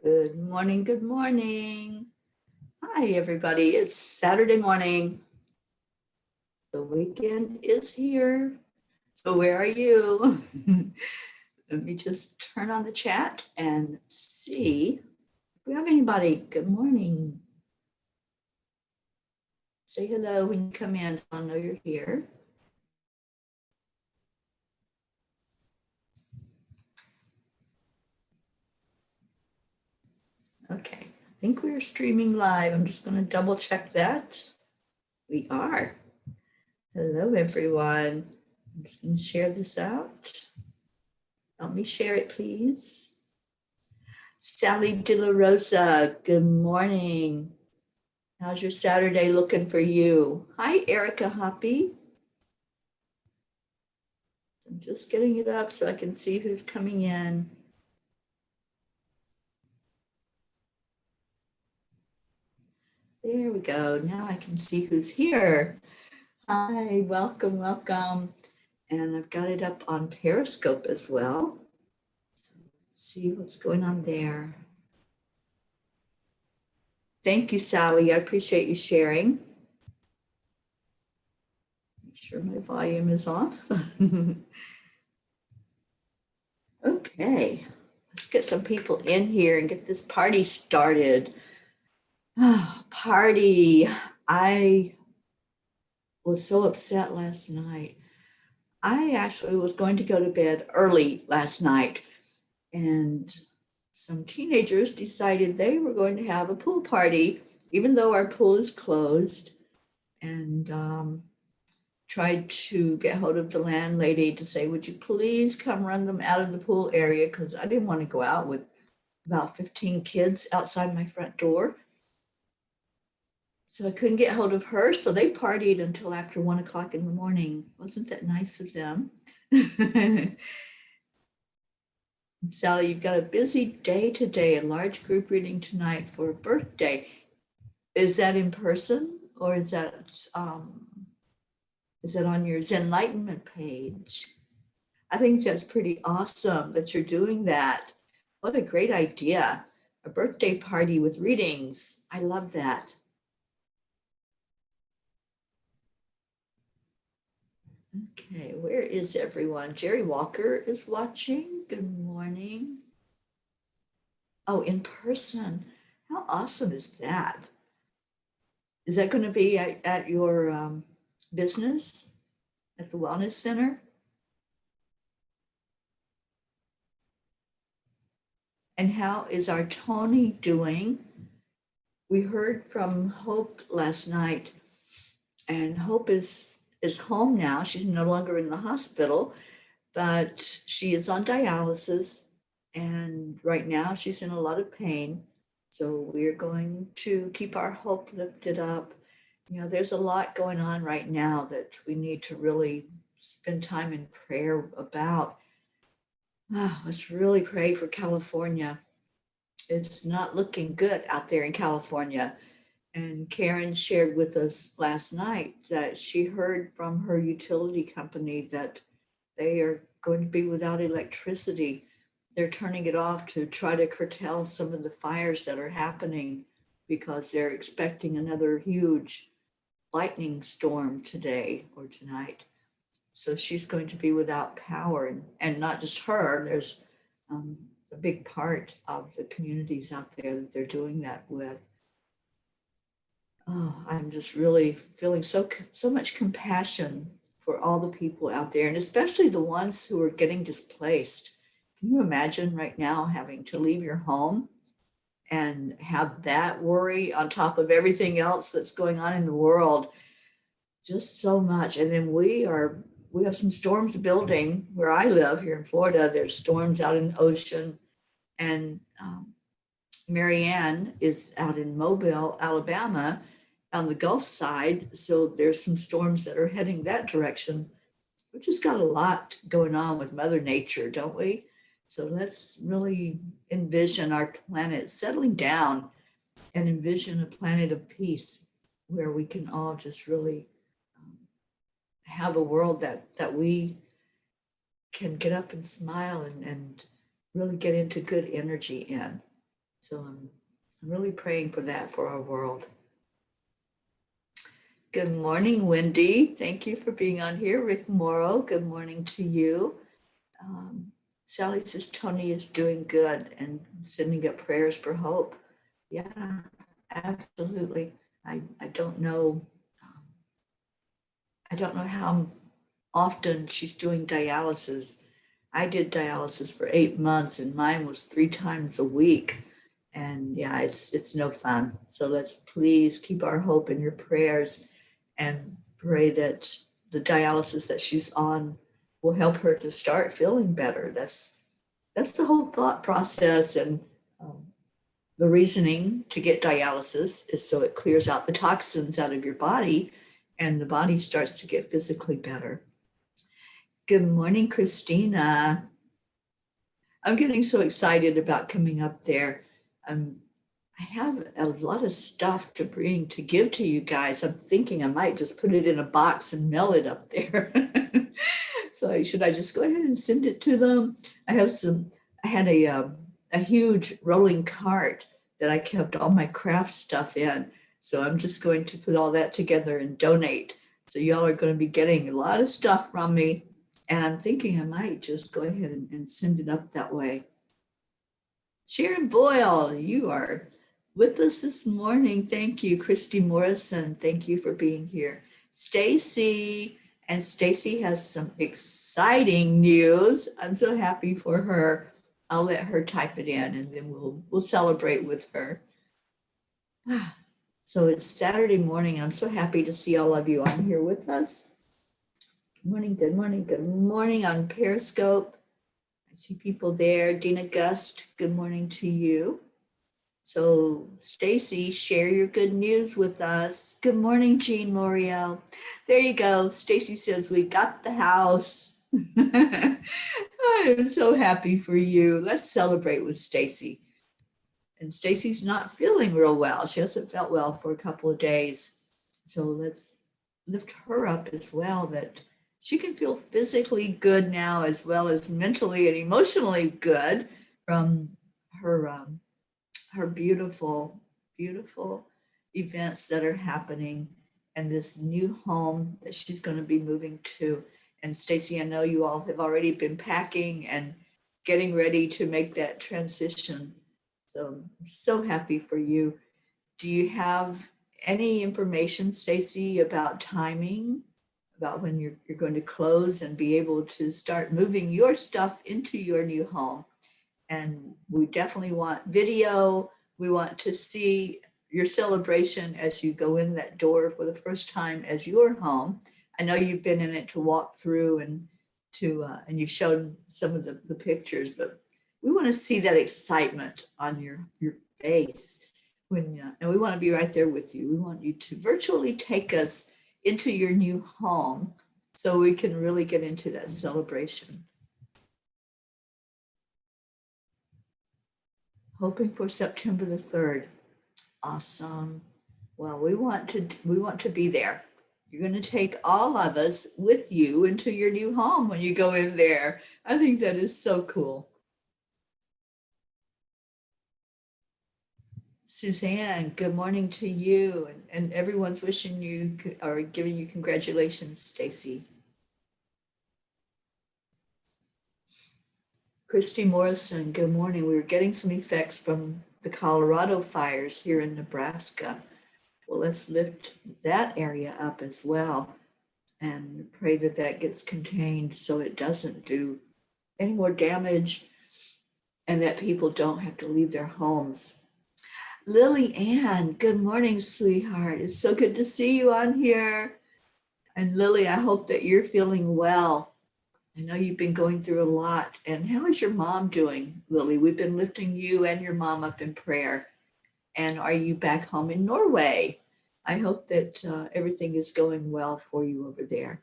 Good morning, good morning. Hi, everybody. It's Saturday morning. The weekend is here. So where are you? Let me just turn on the chat and see if we have anybody. Good morning. Say hello when you come in so I'll know you're here. Okay, I think we're streaming live. I'm just going to double check that. We are. Hello, everyone. I'm just going to share this out. Help me share it, please. Sally De La Rosa, good morning. How's your Saturday looking for you? Hi, Erica Hoppy. I'm just getting it up so I can see who's coming in. There we go. Now I can see who's here. Hi, welcome, welcome. And I've got it up on Periscope as well. So let's see what's going on there. Thank you, Sally. I appreciate you sharing. Make sure my volume is off. Okay, let's get some people in here and get this party started. Party. I was so upset last night. I actually was going to go to bed early last night, and some teenagers decided they were going to have a pool party, even though our pool is closed, and tried to get hold of the landlady to say, would you please come run them out of the pool area? Because I didn't want to go out with about 15 kids outside my front door. So I couldn't get hold of her. So they partied until after 1 o'clock in the morning. Wasn't that nice of them? Sally, you've got a busy day today, a large group reading tonight for a birthday. Is that in person or is that on your Zenlightenment page? I think that's pretty awesome that you're doing that. What a great idea. A birthday party with readings. I love that. Okay, where is everyone? Jerry Walker is watching. Good morning. Oh, in person. How awesome is that? Is that going to be at your business, at the Wellness Center? And how is our Tony doing? We heard from Hope last night, and Hope is home now. She's no longer in the hospital, but she is on dialysis, and right now she's in a lot of pain. So we're going to keep our hope lifted up. You know, there's a lot going on right now that we need to really spend time in prayer about. Let's really pray for California. It's not looking good out there in California. And Karen shared with us last night that she heard from her utility company that they are going to be without electricity. They're turning it off to try to curtail some of the fires that are happening because they're expecting another huge lightning storm today or tonight. So she's going to be without power, and not just her. There's a big part of the communities out there that they're doing that with. Oh, I'm just really feeling so much compassion for all the people out there, and especially the ones who are getting displaced. Can you imagine right now having to leave your home and have that worry on top of everything else that's going on in the world? Just so much. And then we have some storms building where I live here in Florida. There's storms out in the ocean, and Marianne is out in Mobile, Alabama, on the Gulf side. So there's some storms that are heading that direction. We've just got a lot going on with Mother Nature, don't we? So let's really envision our planet settling down and envision a planet of peace where we can all just really have a world that we can get up and smile and really get into good energy in. So I'm really praying for that for our world. Good morning, Wendy. Thank you for being on here. Rick Morrow, good morning to you. Sally says Tony is doing good and sending up prayers for hope. Yeah, absolutely. I don't know. I don't know how often she's doing dialysis. I did dialysis for 8 months and mine was 3 times a week. And yeah, it's no fun. So let's please keep our hope in your prayers and pray that the dialysis that she's on will help her to start feeling better. That's the whole thought process. And um, the reasoning to get dialysis is so it clears out the toxins out of your body and the body starts to get physically better. Good morning, Christina. I'm getting so excited about coming up there. I have a lot of stuff to bring to give to you guys. I'm thinking I might just put it in a box and mail it up there. So should I just go ahead and send it to them? I had a huge rolling cart that I kept all my craft stuff in. So I'm just going to put all that together and donate. So y'all are going to be getting a lot of stuff from me. And I'm thinking I might just go ahead and send it up that way. Sharon Boyle, you are with us this morning. Thank you. Christy Morrison, thank you for being here. Stacy, and Stacy has some exciting news. I'm so happy for her. I'll let her type it in and then we'll celebrate with her. So it's Saturday morning. I'm so happy to see all of you on here with us. Good morning, good morning, good morning on Periscope. I see people there. Dina Gust, good morning to you. So Stacy, share your good news with us. Good morning, Jean L'Oreal. There you go. Stacy says we got the house. I'm so happy for you. Let's celebrate with Stacy. And Stacy's not feeling real well. She hasn't felt well for a couple of days. So let's lift her up as well, that she can feel physically good now as well as mentally and emotionally good from her beautiful, beautiful events that are happening and this new home that she's going to be moving to. And Stacy, I know you all have already been packing and getting ready to make that transition. So I'm so happy for you. Do you have any information, Stacy, about timing, about when you're going to close and be able to start moving your stuff into your new home? And we definitely want video. We want to see your celebration as you go in that door for the first time as your home. I know you've been in it to walk through and and you showed some of the pictures, but we want to see that excitement on your face and we want to be right there with you. We want you to virtually take us into your new home so we can really get into that celebration. Hoping for September the 3rd. Awesome. Well, we want to be there. You're going to take all of us with you into your new home when you go in there. I think that is so cool. Suzanne, good morning to you. And everyone's wishing you or giving you congratulations, Stacy. Christy Morrison, good morning. We were getting some effects from the Colorado fires here in Nebraska. Well, let's lift that area up as well and pray that that gets contained so it doesn't do any more damage and that people don't have to leave their homes. Lily Ann, good morning, sweetheart. It's so good to see you on here. And Lily, I hope that you're feeling well. I know you've been going through a lot. And how is your mom doing, Lily? We've been lifting you and your mom up in prayer. And are you back home in Norway? I hope that everything is going well for you over there.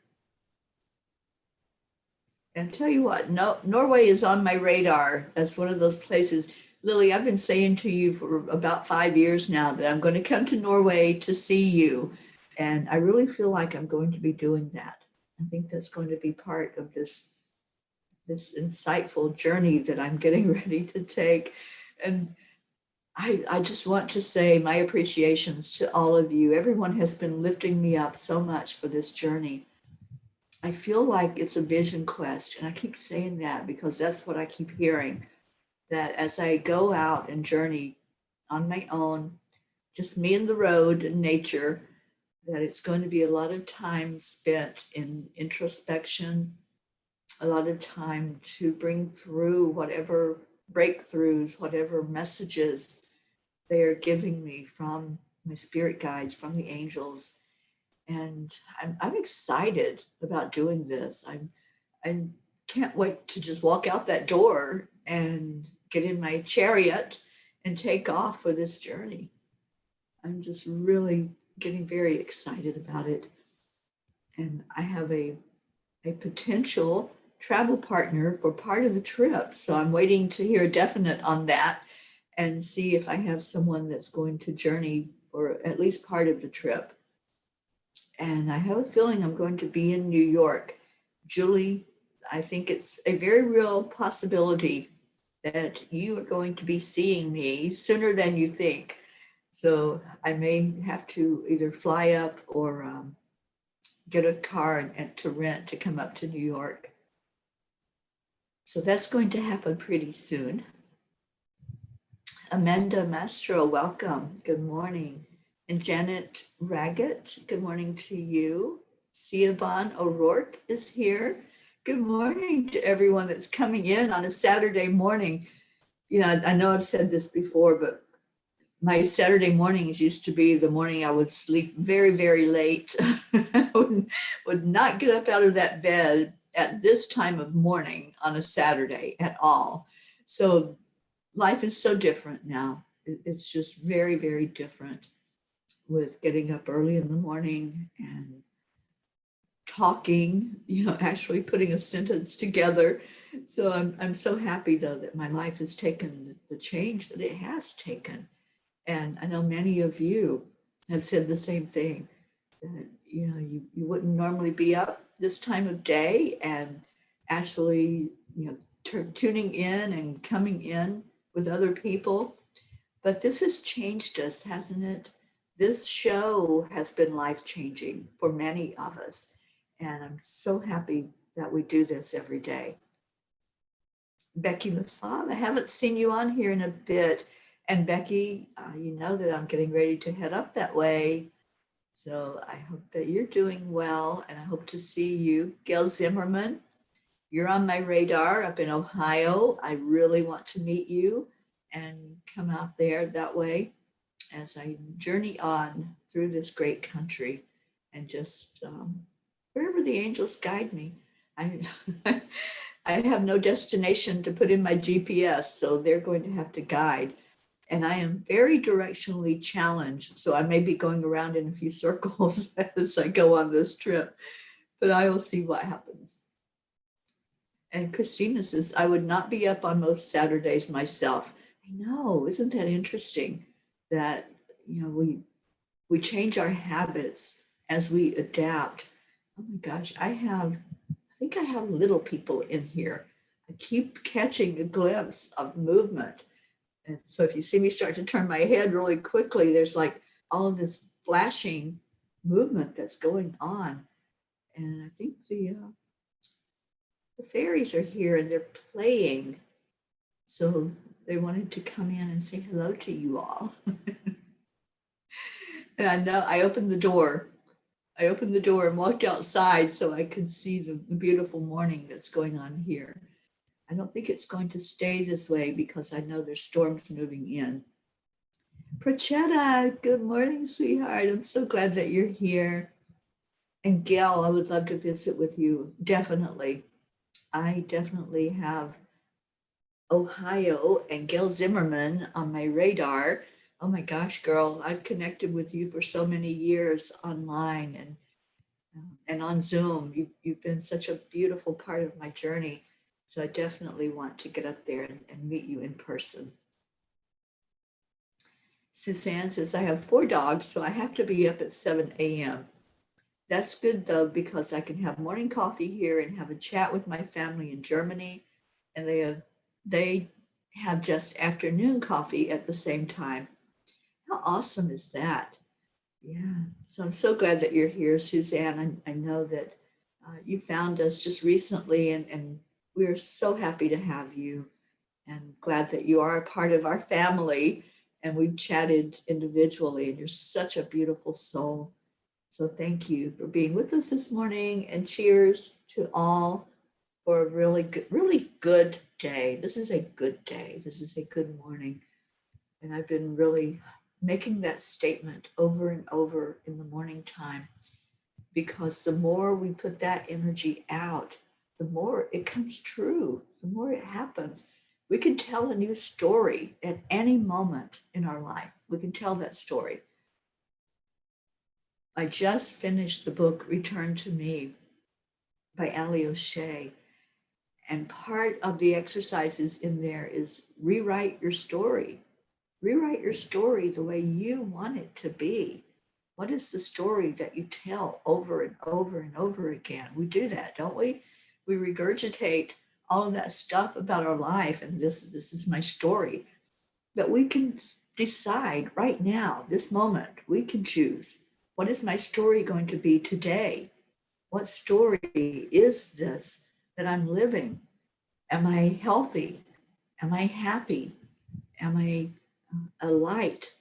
And I'll tell you what, no, Norway is on my radar. That's one of those places. Lily, I've been saying to you for about 5 years now that I'm going to come to Norway to see you. And I really feel like I'm going to be doing that. I think that's going to be part of this insightful journey that I'm getting ready to take. And I just want to say my appreciations to all of you. Everyone has been lifting me up so much for this journey. I feel like it's a vision quest, and I keep saying that because that's what I keep hearing. That as I go out and journey on my own, just me and the road and nature, that it's going to be a lot of time spent in introspection, a lot of time to bring through whatever breakthroughs, whatever messages they are giving me from my spirit guides, from the angels. And I'm excited about doing this. I can't wait to just walk out that door and get in my chariot and take off for this journey. I'm just really getting very excited about it. And I have a potential travel partner for part of the trip. So I'm waiting to hear a definite on that and see if I have someone that's going to journey for at least part of the trip. And I have a feeling I'm going to be in New York. Julie, I think it's a very real possibility that you are going to be seeing me sooner than you think. So I may have to either fly up or get a car and to rent to come up to New York. So that's going to happen pretty soon. Amanda Mastro, welcome. Good morning. And Janet Raggett, good morning to you. Siobhan O'Rourke is here. Good morning to everyone that's coming in on a Saturday morning. You know, I know I've said this before, but my Saturday mornings used to be the morning I would sleep very, very late. I would not get up out of that bed at this time of morning on a Saturday at all. So life is so different now. It's just very, very different with getting up early in the morning and talking, you know, actually putting a sentence together. So I'm so happy though that my life has taken the change that it has taken. And I know many of you have said the same thing, that, you know, you wouldn't normally be up this time of day and actually, you know, tuning in and coming in with other people. But this has changed us, hasn't it? This show has been life-changing for many of us. And I'm so happy that we do this every day. Becky LaFave, I haven't seen you on here in a bit. And Becky, you know that I'm getting ready to head up that way. So I hope that you're doing well, and I hope to see you. Gail Zimmerman, you're on my radar up in Ohio. I really want to meet you and come out there that way as I journey on through this great country and just wherever the angels guide me. I, I have no destination to put in my GPS, so they're going to have to guide. And I am very directionally challenged, so I may be going around in a few circles as I go on this trip, but I will see what happens. And Christina says, I would not be up on most Saturdays myself. I know, isn't that interesting that, you know, we change our habits as we adapt. Oh my gosh, I think I have little people in here. I keep catching a glimpse of movement. And so if you see me start to turn my head really quickly, there's like all of this flashing movement that's going on. And I think the fairies are here and they're playing. So they wanted to come in and say hello to you all. And I opened the door. I opened the door and walked outside so I could see the beautiful morning that's going on here. I don't think it's going to stay this way because I know there's storms moving in. Prachetta, good morning, sweetheart. I'm so glad that you're here. And Gail, I would love to visit with you. Definitely. I definitely have Ohio and Gail Zimmerman on my radar. Oh my gosh, girl, I've connected with you for so many years online and on Zoom. You've been such a beautiful part of my journey. So I definitely want to get up there and meet you in person. Suzanne says, I have 4 dogs, so I have to be up at 7 a.m. That's good though, because I can have morning coffee here and have a chat with my family in Germany. And they have just afternoon coffee at the same time. How awesome is that? Yeah. So I'm so glad that you're here, Suzanne. I know that you found us just recently, and we're so happy to have you and glad that you are a part of our family. And we've chatted individually, and you're such a beautiful soul. So thank you for being with us this morning, and cheers to all for a really good day. This is a good day. This is a good morning. And I've been really making that statement over and over in the morning time because the more we put that energy out, the more it comes true, the more it happens. We can tell a new story at any moment in our life. We can tell that story. I just finished the book Return to Me by Ali O'Shea. And part of the exercises in there is rewrite your story. Rewrite your story the way you want it to be. What is the story that you tell over and over and over again? We do that, don't we? We regurgitate all of that stuff about our life, and this is my story. But we can decide right now, this moment, we can choose. What is my story going to be today? What story is this that I'm living? Am I healthy? Am I happy? Am I a light?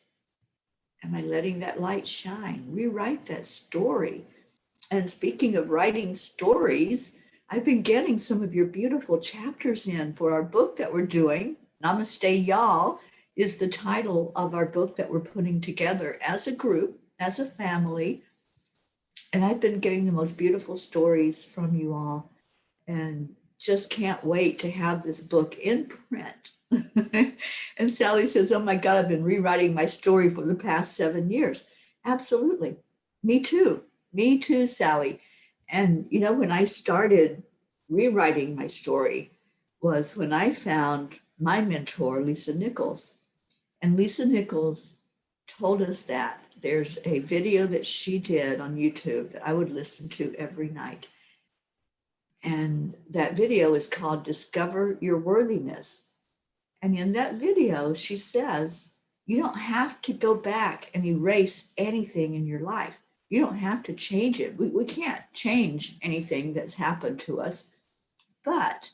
Am I letting that light shine? Rewrite that story. And speaking of writing stories, I've been getting some of your beautiful chapters in for our book that we're doing. Namaste, Y'all is the title of our book that we're putting together as a group, as a family. And I've been getting the most beautiful stories from you all and just can't wait to have this book in print. And Sally says, "Oh my God, I've been rewriting my story for the past 7 years." Absolutely. Me too. Me too, Sally. And you know, when I started rewriting my story was when I found my mentor, Lisa Nichols. And Lisa Nichols told us that there's a video that she did on YouTube that I would listen to every night. And that video is called Discover Your Worthiness. And in that video, she says, you don't have to go back and erase anything in your life. You don't have to change it. We can't change anything that's happened to us, but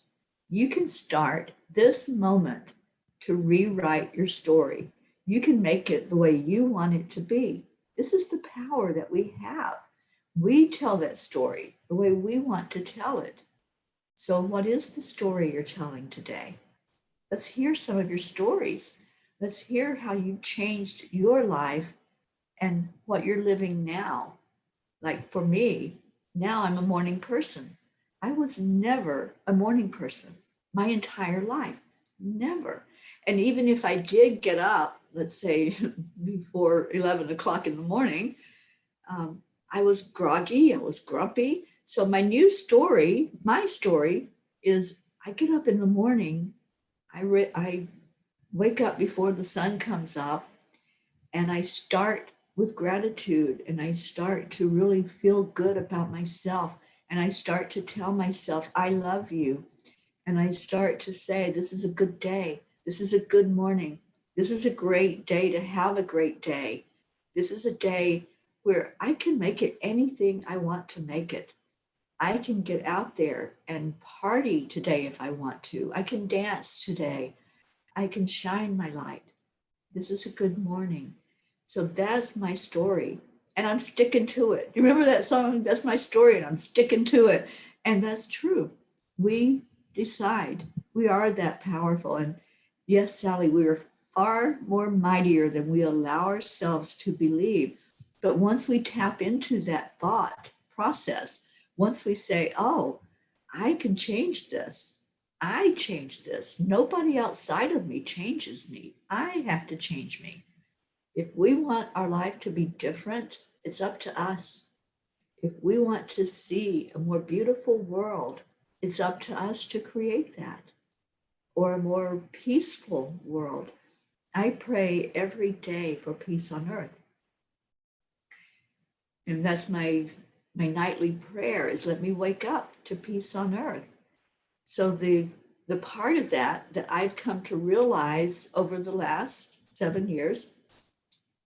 you can start this moment to rewrite your story. You can make it the way you want it to be. This is the power that we have. We tell that story the way we want to tell it. So, what is the story you're telling today? Let's hear some of your stories. Let's hear how you changed your life and what you're living now. Like for me, now I'm a morning person. I was never a morning person my entire life. Never. And even if I did get up, let's say before 11 o'clock in the morning, I was groggy, I was grumpy. So my story is I get up in the morning, I wake up before the sun comes up, and I start with gratitude, and I start to really feel good about myself. And I start to tell myself, I love you. And I start to say, this is a good day. This is a good morning. This is a great day to have a great day. This is a day where I can make it anything I want to make it. I can get out there and party today if I want to. I can dance today. I can shine my light. This is a good morning. So that's my story. And I'm sticking to it. You remember that song? That's my story, and I'm sticking to it. And that's true. We decide. We are that powerful. And yes, Sally, we are far more mightier than we allow ourselves to believe. But once we tap into that thought process, once we say, oh, I can change this. I change this. Nobody outside of me changes me. I have to change me. If we want our life to be different, it's up to us. If we want to see a more beautiful world, it's up to us to create that, or a more peaceful world. I pray every day for peace on earth. And that's my nightly prayer is let me wake up to peace on earth. So the the part of that I've come to realize over the last 7 years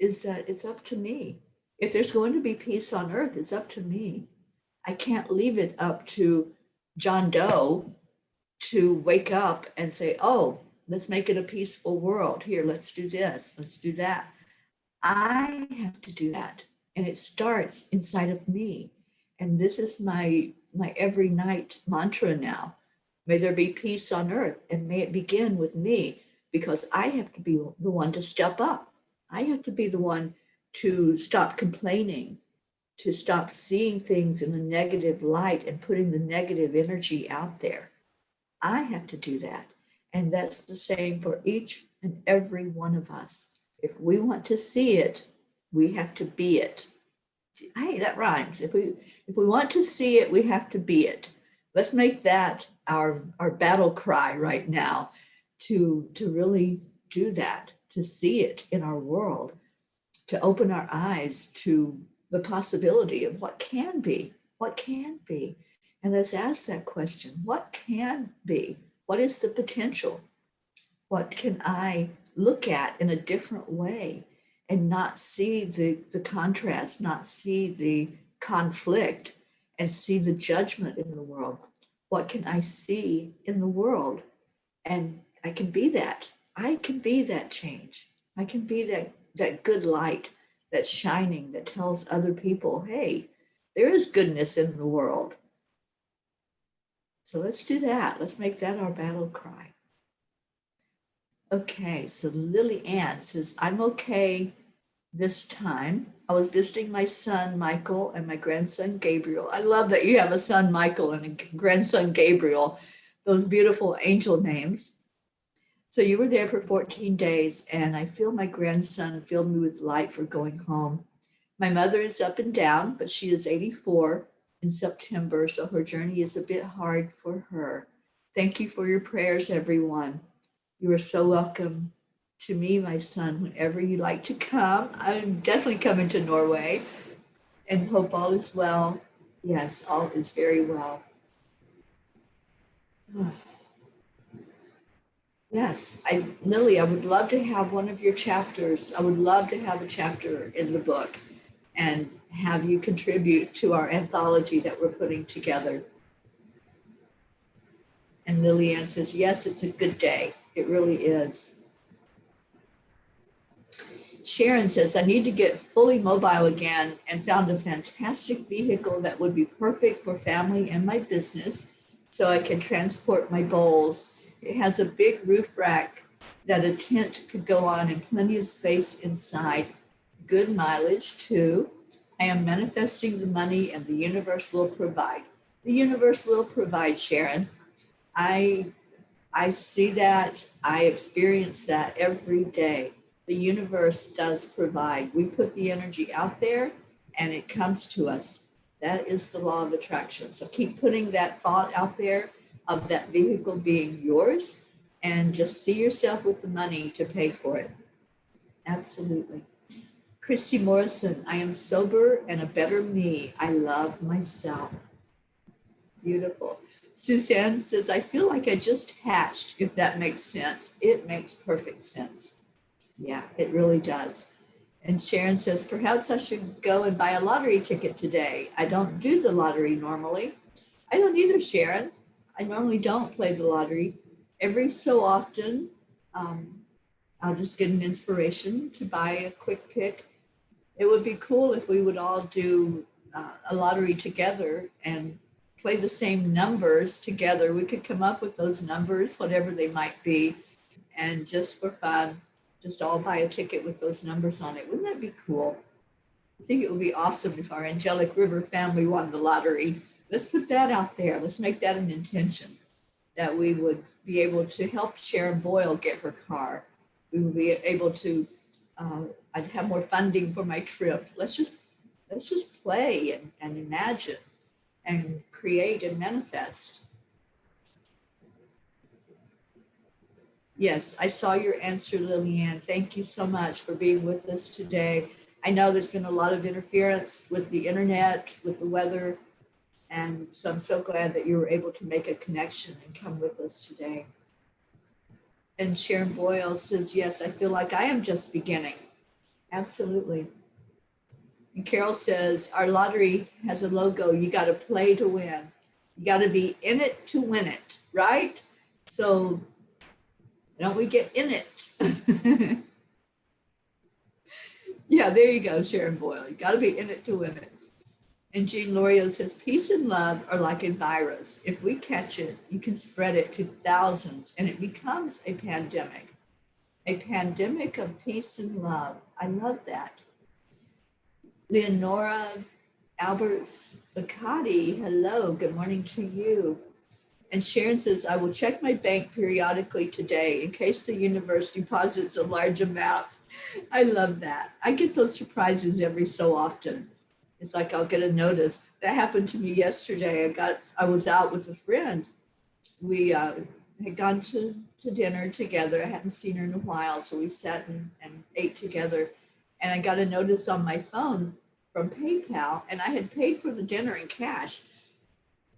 is that it's up to me. If there's going to be peace on earth, it's up to me. I can't leave it up to John Doe to wake up and say, oh, let's make it a peaceful world. Here, let's do this, let's do that. I have to do that. And it starts inside of me. And this is my every night mantra now. May there be peace on earth, and may it begin with me, because I have to be the one to step up. I have to be the one to stop complaining, to stop seeing things in a negative light and putting the negative energy out there. I have to do that. And that's the same for each and every one of us. If we want to see it, we have to be it. Hey, that rhymes. If we want to see it, we have to be it. Let's make that our battle cry right now, to really do that, to see it in our world, to open our eyes to the possibility of what can be, And let's ask that question, what can be? What is the potential? What can I look at in a different way and not see the contrast, not see the conflict, and see the judgment in the world? What can I see in the world? And I can be that. I can be that change. I can be that good light that's shining, that tells other people, hey, there is goodness in the world. So let's do that. Let's make that our battle cry. Okay, so Lily Ann says, I'm okay this time. I was visiting my son, Michael, and my grandson, Gabriel. I love that you have a son, Michael, and a grandson, Gabriel, those beautiful angel names. So you were there for 14 days, and I feel my grandson filled me with light for going home. My mother is up and down, but she is 84 in September, so her journey is a bit hard for her. Thank you for your prayers, everyone. You are so welcome to me, my son, whenever you like to come. I'm definitely coming to Norway, and hope all is well. Yes, all is very well. Yes, Lily, I would love to have one of your chapters. I would love to have a chapter in the book and have you contribute to our anthology that we're putting together. And Lillian says, yes, it's a good day. It really is. Sharon says, I need to get fully mobile again and found a fantastic vehicle that would be perfect for family and my business so I can transport my bowls. It has a big roof rack that a tent could go on and plenty of space inside. Good mileage too. I am manifesting the money and the universe will provide. The universe will provide, Sharon. I see that. I experience that every day. The universe does provide. We put the energy out there and it comes to us. That is the law of attraction. So keep putting that thought out there of that vehicle being yours and just see yourself with the money to pay for it. Absolutely. Christy Morrison, I am sober and a better me. I love myself. Beautiful. Suzanne says, I feel like I just hatched, if that makes sense. It makes perfect sense. Yeah, it really does. And Sharon says, perhaps I should go and buy a lottery ticket today. I don't do the lottery normally. I don't either, Sharon. I normally don't play the lottery. Every so often, I'll just get an inspiration to buy a quick pick. It would be cool if we would all do a lottery together and play the same numbers together. We could come up with those numbers, whatever they might be, and just for fun, just all buy a ticket with those numbers on it. Wouldn't that be cool? I think it would be awesome if our Angelic River family won the lottery. Let's put that out there. Let's make that an intention, that we would be able to help Sharon Boyle get her car. We would be able to, I'd have more funding for my trip. Let's just play and imagine and create and manifest. Yes, I saw your answer, Lillian. Thank you so much for being with us today. I know there's been a lot of interference with the internet, with the weather, And so I'm so glad that you were able to make a connection and come with us today. And Sharon Boyle says, yes, I feel like I am just beginning. Absolutely. And Carol says, our lottery has a logo. You got to play to win. You got to be in it to win it, right? So don't we get in it? Yeah, there you go, Sharon Boyle. You got to be in it to win it. And Jean Lorio says, peace and love are like a virus. If we catch it, you can spread it to thousands and it becomes a pandemic of peace and love. I love that. Leonora Alberts Zacati, hello, good morning to you. And Sharon says, I will check my bank periodically today in case the universe deposits a large amount. I love that. I get those surprises every so often. It's like I'll get a notice. That happened to me yesterday. I was out with a friend. We had gone to dinner together. I hadn't seen her in a while, so we sat and ate together. And I got a notice on my phone from PayPal, and I had paid for the dinner in cash.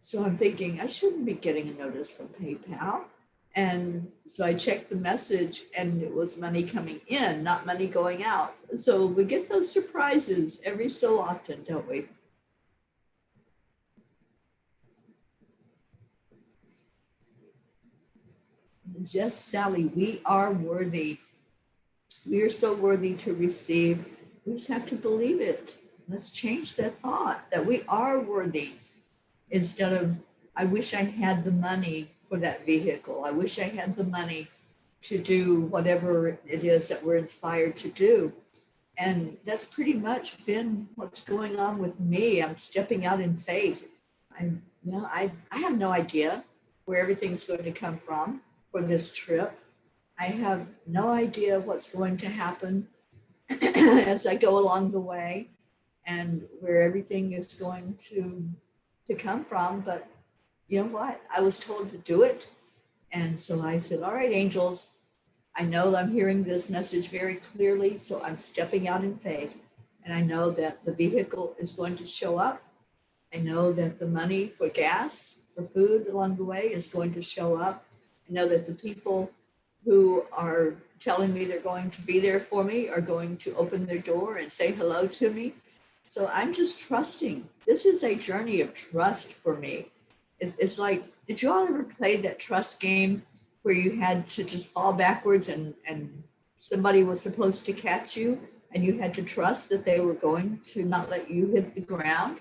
So I'm thinking, I shouldn't be getting a notice from PayPal. And so I checked the message and it was money coming in, not money going out. So we get those surprises every so often, don't we? Yes, Sally, we are worthy. We are so worthy to receive. We just have to believe it. Let's change that thought that we are worthy. Instead of, I wish I had the money for that vehicle. I wish I had the money to do whatever it is that we're inspired to do. And that's pretty much been what's going on with me. I'm stepping out in faith. I have no idea where everything's going to come from for this trip. I have no idea what's going to happen as I go along the way and where everything is going to come from. But you know what? I was told to do it. And so I said, all right, angels, I know I'm hearing this message very clearly. So I'm stepping out in faith. And I know that the vehicle is going to show up. I know that the money for gas, for food along the way is going to show up. I know that the people who are telling me they're going to be there for me are going to open their door and say hello to me. So I'm just trusting. This is a journey of trust for me. It's like, did you all ever play that trust game where you had to just fall backwards and somebody was supposed to catch you and you had to trust that they were going to not let you hit the ground?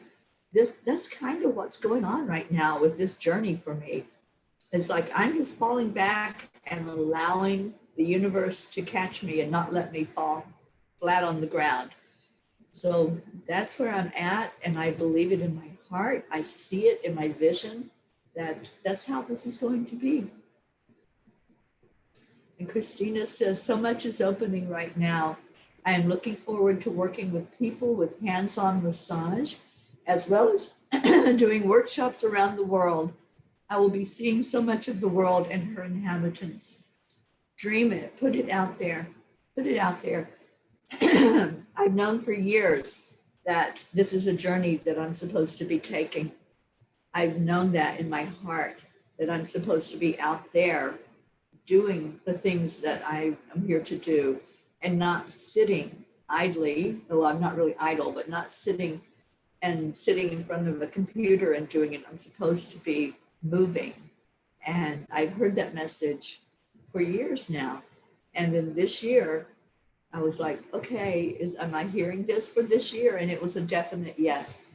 That's kind of what's going on right now with this journey for me. It's like I'm just falling back and allowing the universe to catch me and not let me fall flat on the ground. So that's where I'm at, and I believe it in my heart. I see it in my vision that's how this is going to be. And Christina says, so much is opening right now. I am looking forward to working with people with hands-on massage, as well as doing workshops around the world. I will be seeing so much of the world and her inhabitants. Dream it, put it out there, put it out there. I've known for years that this is a journey that I'm supposed to be taking. I've known that in my heart, that I'm supposed to be out there doing the things that I am here to do and not sitting idly, though I'm not really idle, but not sitting in front of a computer and doing it. I'm supposed to be moving. And I've heard that message for years now. And then this year, I was like, okay, am I hearing this for this year? And it was a definite yes.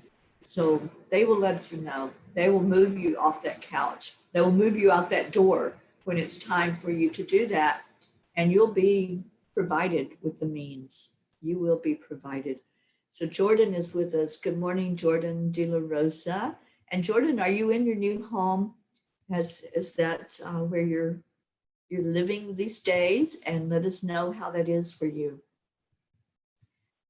So they will let you know. They will move you off that couch. They will move you out that door when it's time for you to do that. And you'll be provided with the means. You will be provided. So Jordan is with us. Good morning, Jordan De La Rosa. And Jordan, are you in your new home? Is that where you're living these days? And let us know how that is for you.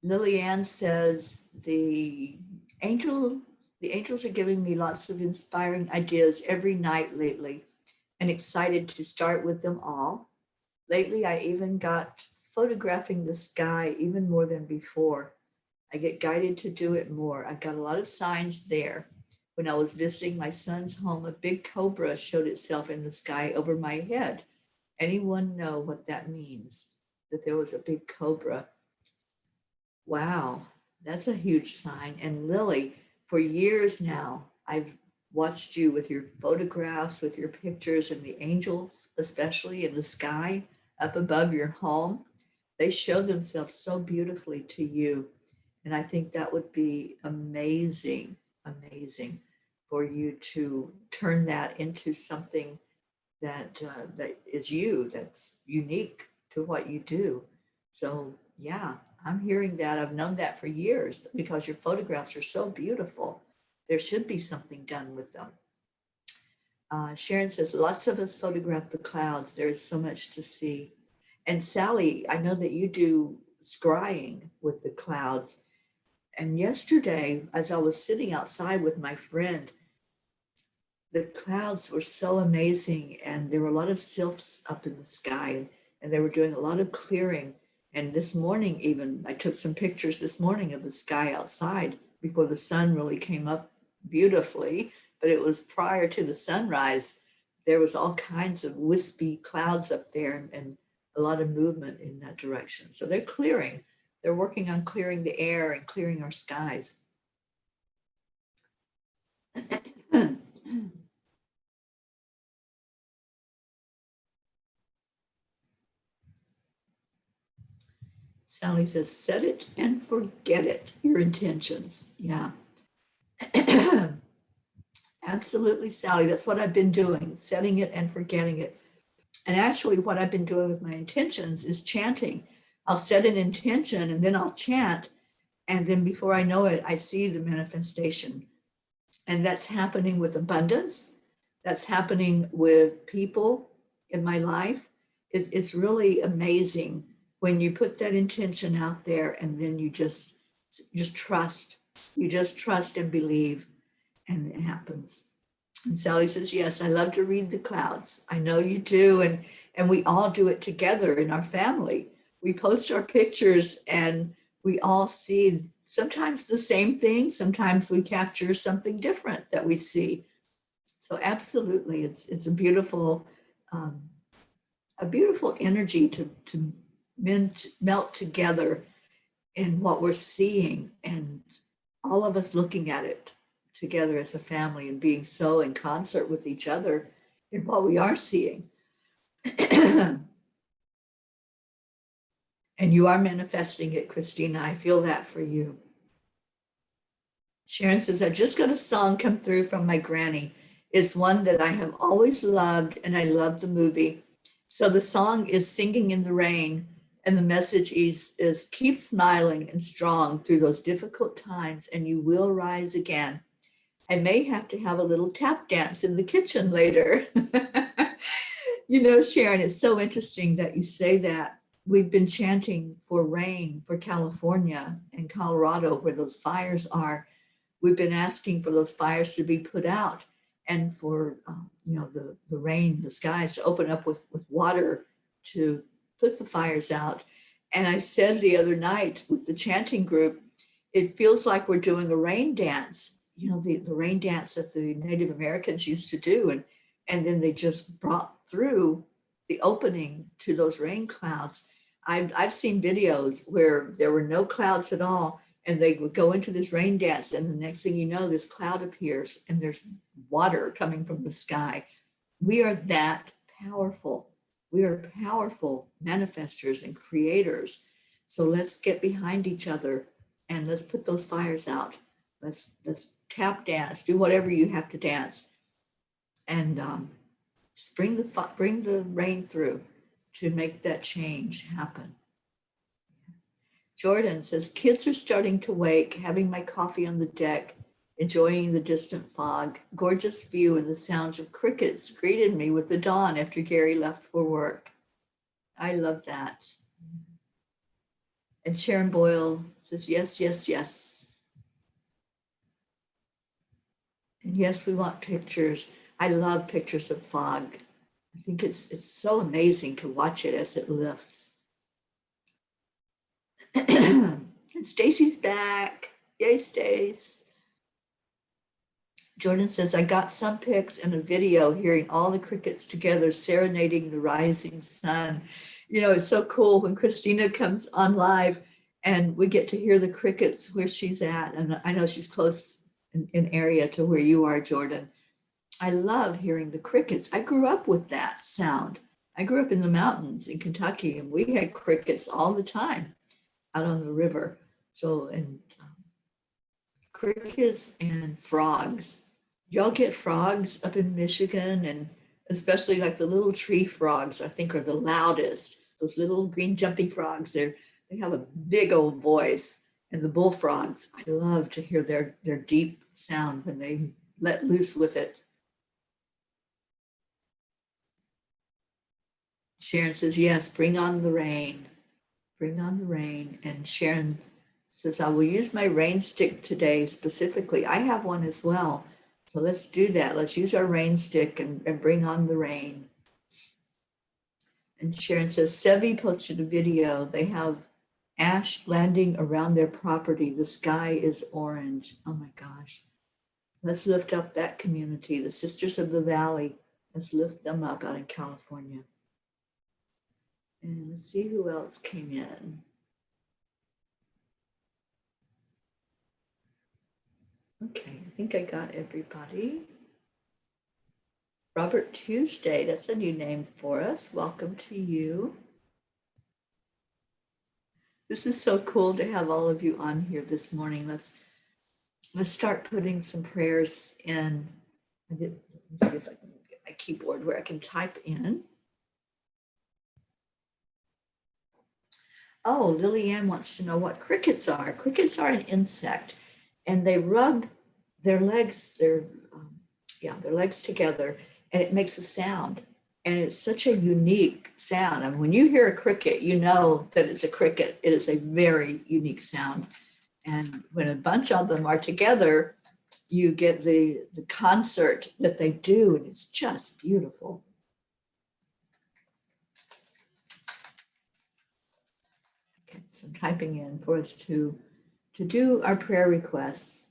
Lillian says, the angels are giving me lots of inspiring ideas every night lately and excited to start with them all. Lately, I even got photographing the sky even more than before. I get guided to do it more. I've got a lot of signs there. When I was visiting my son's home, a big cobra showed itself in the sky over my head. Anyone know what that means? That there was a big cobra. Wow, that's a huge sign. And Lily, for years now, I've watched you with your photographs, with your pictures, and the angels, especially in the sky up above your home. They show themselves so beautifully to you. And I think that would be amazing, amazing for you to turn that into something that is you, that's unique to what you do. So yeah, I'm hearing that. I've known that for years because your photographs are so beautiful. There should be something done with them. Sharon says, lots of us photograph the clouds. There is so much to see. And Sally, I know that you do scrying with the clouds. And yesterday, as I was sitting outside with my friend, the clouds were so amazing, and there were a lot of sylphs up in the sky, and they were doing a lot of clearing. And this morning, even, I took some pictures this morning of the sky outside before the sun really came up beautifully, but it was prior to the sunrise. There was all kinds of wispy clouds up there, and a lot of movement in that direction. So they're clearing. They're working on clearing the air and clearing our skies. Sally says, set it and forget it, your intentions. Yeah. Absolutely, Sally. That's what I've been doing, setting it and forgetting it. And actually, what I've been doing with my intentions is chanting. I'll set an intention and then I'll chant. And then before I know it, I see the manifestation. And that's happening with abundance. That's happening with people in my life. It's really amazing when you put that intention out there and then you just trust. You just trust and believe, and it happens. And Sally says, yes, I love to read the clouds. I know you do. And we all do it together in our family. We post our pictures and we all see sometimes the same thing. Sometimes we capture something different that we see. So absolutely, it's um, a beautiful energy to melt together in what we're seeing, and all of us looking at it together as a family and being so in concert with each other in what we are seeing. And you are manifesting it, Christina. I feel that for you. Sharon says, I just got a song come through from my granny. It's one that I have always loved, and I love the movie. So the song is Singing in the Rain, and the message is keep smiling and strong through those difficult times, and you will rise again. I may have to have a little tap dance in the kitchen later. You know, Sharon, it's so interesting that you say that. We've been chanting for rain for California and Colorado, where those fires are. We've been asking for those fires to be put out, and for the rain, the skies to open up with water to put the fires out. And I said the other night with the chanting group, it feels like we're doing a rain dance, the rain dance that the Native Americans used to do. And then they just brought through the opening to those rain clouds. I've seen videos where there were no clouds at all, and they would go into this rain dance, and the next thing you know, this cloud appears and there's water coming from the sky. We are that powerful. We are powerful manifestors and creators. So let's get behind each other and let's put those fires out. Let's tap dance, do whatever you have to dance, and just bring the rain through to make that change happen. Jordan says, kids are starting to wake, having my coffee on the deck, enjoying the distant fog. Gorgeous view, and the sounds of crickets greeted me with the dawn after Gary left for work. I love that. And Sharon Boyle says, yes, yes, yes. And yes, we want pictures. I love pictures of fog. I think it's so amazing to watch it as it lifts. And Stacy's back. Yay, Stace. Jordan says, I got some pics and a video hearing all the crickets together serenading the rising sun. You know, it's so cool when Christina comes on live and we get to hear the crickets where she's at. And I know she's close in area to where you are, Jordan. I love hearing the crickets. I grew up with that sound. I grew up in the mountains in Kentucky, and we had crickets all the time out on the river. So, and crickets and frogs. Y'all get frogs up in Michigan, and especially like the little tree frogs, I think are the loudest. Those little green jumpy frogs, they have a big old voice. And the bullfrogs, I love to hear their deep sound when they let loose with it. Sharon says, yes, bring on the rain. Bring on the rain. And Sharon says, I will use my rain stick today specifically. I have one as well. So let's do that. Let's use our rain stick and bring on the rain. And Sharon says, Sevi posted a video. They have ash landing around their property. The sky is orange. Oh my gosh. Let's lift up that community, the Sisters of the Valley. Let's lift them up out in California. And let's see who else came in. Okay, I think I got everybody. Robert Tuesday, that's a new name for us. Welcome to you. This is so cool to have all of you on here this morning. Let's start putting some prayers in. Let me see if I can get my keyboard where I can type in. Oh, Lillian wants to know what crickets are. Crickets are an insect, and they rub their legs, their legs together, and it makes a sound. And it's such a unique sound. I mean, when you hear a cricket, you know that it's a cricket. It is a very unique sound. And when a bunch of them are together, you get the concert that they do, and it's just beautiful. Okay, so I'm typing in for us to do our prayer requests.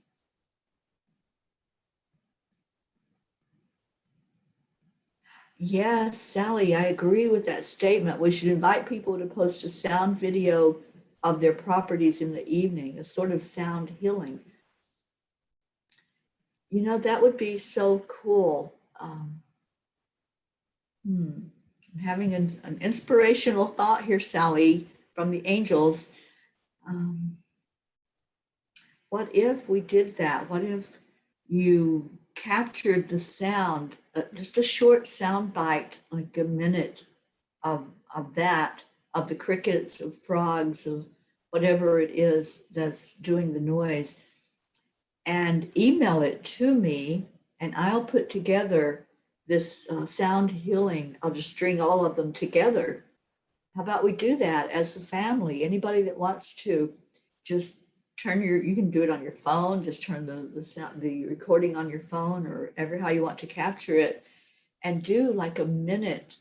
Yes, Sally, I agree with that statement. We should invite people to post a sound video of their properties in the evening, a sort of sound healing. You know, that would be so cool. I'm having an inspirational thought here, Sally, from the angels. What if we did that? What if you captured the sound, just a short sound bite, like a minute of that, of the crickets, of frogs, of whatever it is that's doing the noise, and email it to me, and I'll put together this sound healing. I'll just string all of them together. How about we do that as a family? Anybody that wants to, just you can do it on your phone, just turn the sound, the recording on your phone, or how you want to capture it, and do like a minute.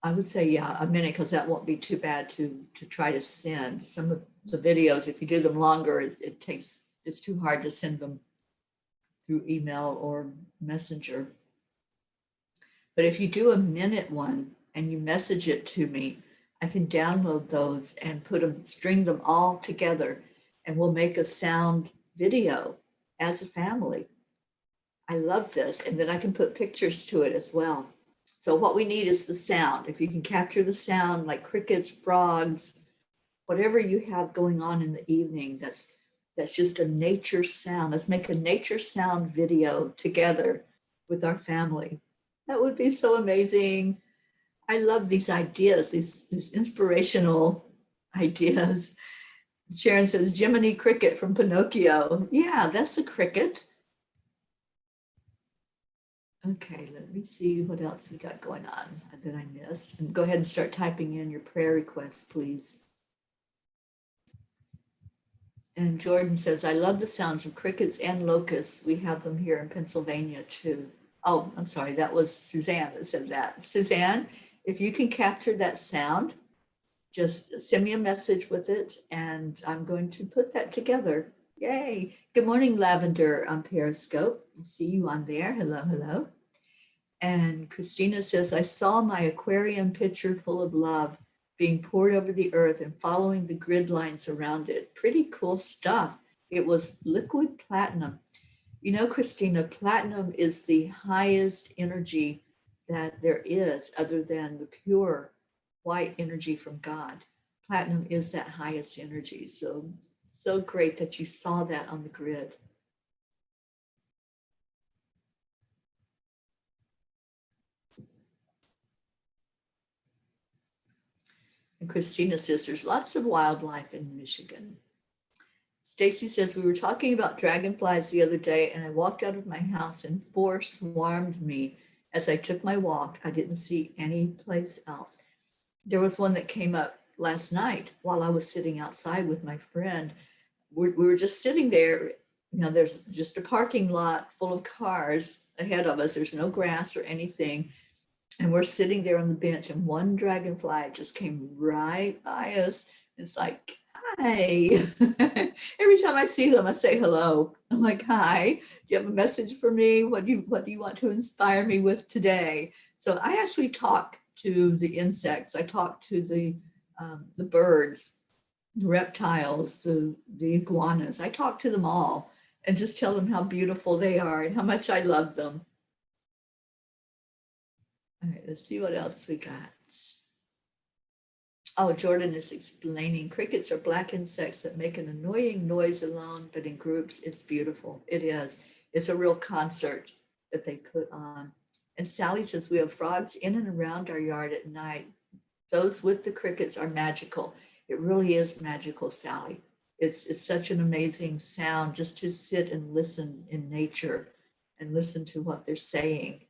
I would say, yeah, a minute, because that won't be too bad to try to send. Some of the videos, if you do them longer, it's too hard to send them through email or messenger. But if you do a minute one and you message it to me, I can download those and string them all together, and we'll make a sound video as a family. I love this. And then I can put pictures to it as well. So what we need is the sound. If you can capture the sound, like crickets, frogs, whatever you have going on in the evening, that's just a nature sound. Let's make a nature sound video together with our family. That would be so amazing. I love these ideas, these inspirational ideas. Sharon says, Jiminy Cricket from Pinocchio. Yeah, that's a cricket. Okay, let me see what else we got going on that I missed. And go ahead and start typing in your prayer requests, please. And Jordan says, I love the sounds of crickets and locusts. We have them here in Pennsylvania too. Oh, I'm sorry, that was Suzanne that said that. Suzanne, if you can capture that sound, just send me a message with it, and I'm going to put that together Yay. Good morning, Lavender on Periscope. I see you on there. Hello, hello. And Christina says, I saw my aquarium pitcher full of love being poured over the earth and following the grid lines around it. Pretty cool stuff. It was liquid platinum. You know, Christina, platinum is the highest energy that there is other than the pure white energy from God. Platinum is that highest energy. So great that you saw that on the grid. And Christina says there's lots of wildlife in Michigan. Stacy says we were talking about dragonflies the other day and I walked out of my house and 4 swarmed me. As I took my walk, I didn't see any place else. There was one that came up last night while I was sitting outside with my friend. We were just sitting there. You know, there's just a parking lot full of cars ahead of us. There's no grass or anything. And we're sitting there on the bench, and one dragonfly just came right by us. It's like, hi. Every time I see them, I say hello. I'm like, hi. Do you have a message for me? What do you want to inspire me with today? So I actually talk to the insects. I talk to the birds, the reptiles, the iguanas. I talk to them all and just tell them how beautiful they are and how much I love them. All right, let's see what else we got. Oh, Jordan is explaining crickets are black insects that make an annoying noise alone, but in groups, it's beautiful. It is. It's a real concert that they put on. And Sally says we have frogs in and around our yard at night. Those with the crickets are magical. It really is magical, Sally. It's such an amazing sound just to sit and listen in nature and listen to what they're saying.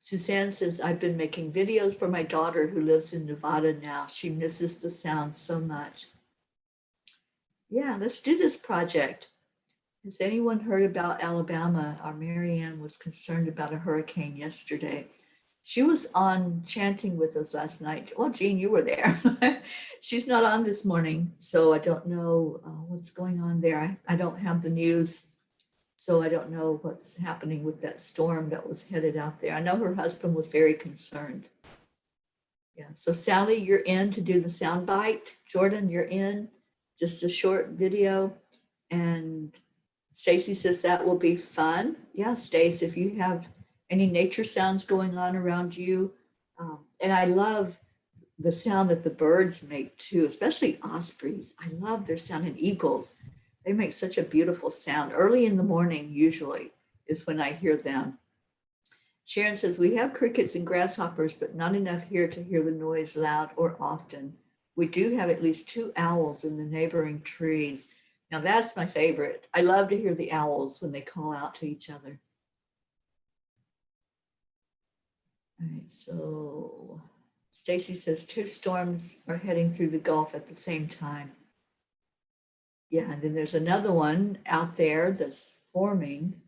Suzanne says, I've been making videos for my daughter who lives in Nevada now. She misses the sound so much. Yeah, let's do this project. Has anyone heard about Alabama? Our Marianne was concerned about a hurricane yesterday. She was on chanting with us last night. Well, Jean, you were there. She's not on this morning, so I don't know what's going on there. I don't have the news, so I don't know what's happening with that storm that was headed out there. I know her husband was very concerned. Yeah, so Sally, you're in to do the sound bite. Jordan, you're in, just a short video. And Stacy says that will be fun. Yeah, Stace, if you have any nature sounds going on around you. And I love the sound that the birds make too, especially ospreys. I love their sound, and eagles. They make such a beautiful sound. Early in the morning, usually, is when I hear them. Sharon says, we have crickets and grasshoppers, but not enough here to hear the noise loud or often. We do have at least 2 owls in the neighboring trees. Now that's my favorite. I love to hear the owls when they call out to each other. All right, so Stacy says 2 storms are heading through the Gulf at the same time. Yeah, and then there's another one out there that's forming.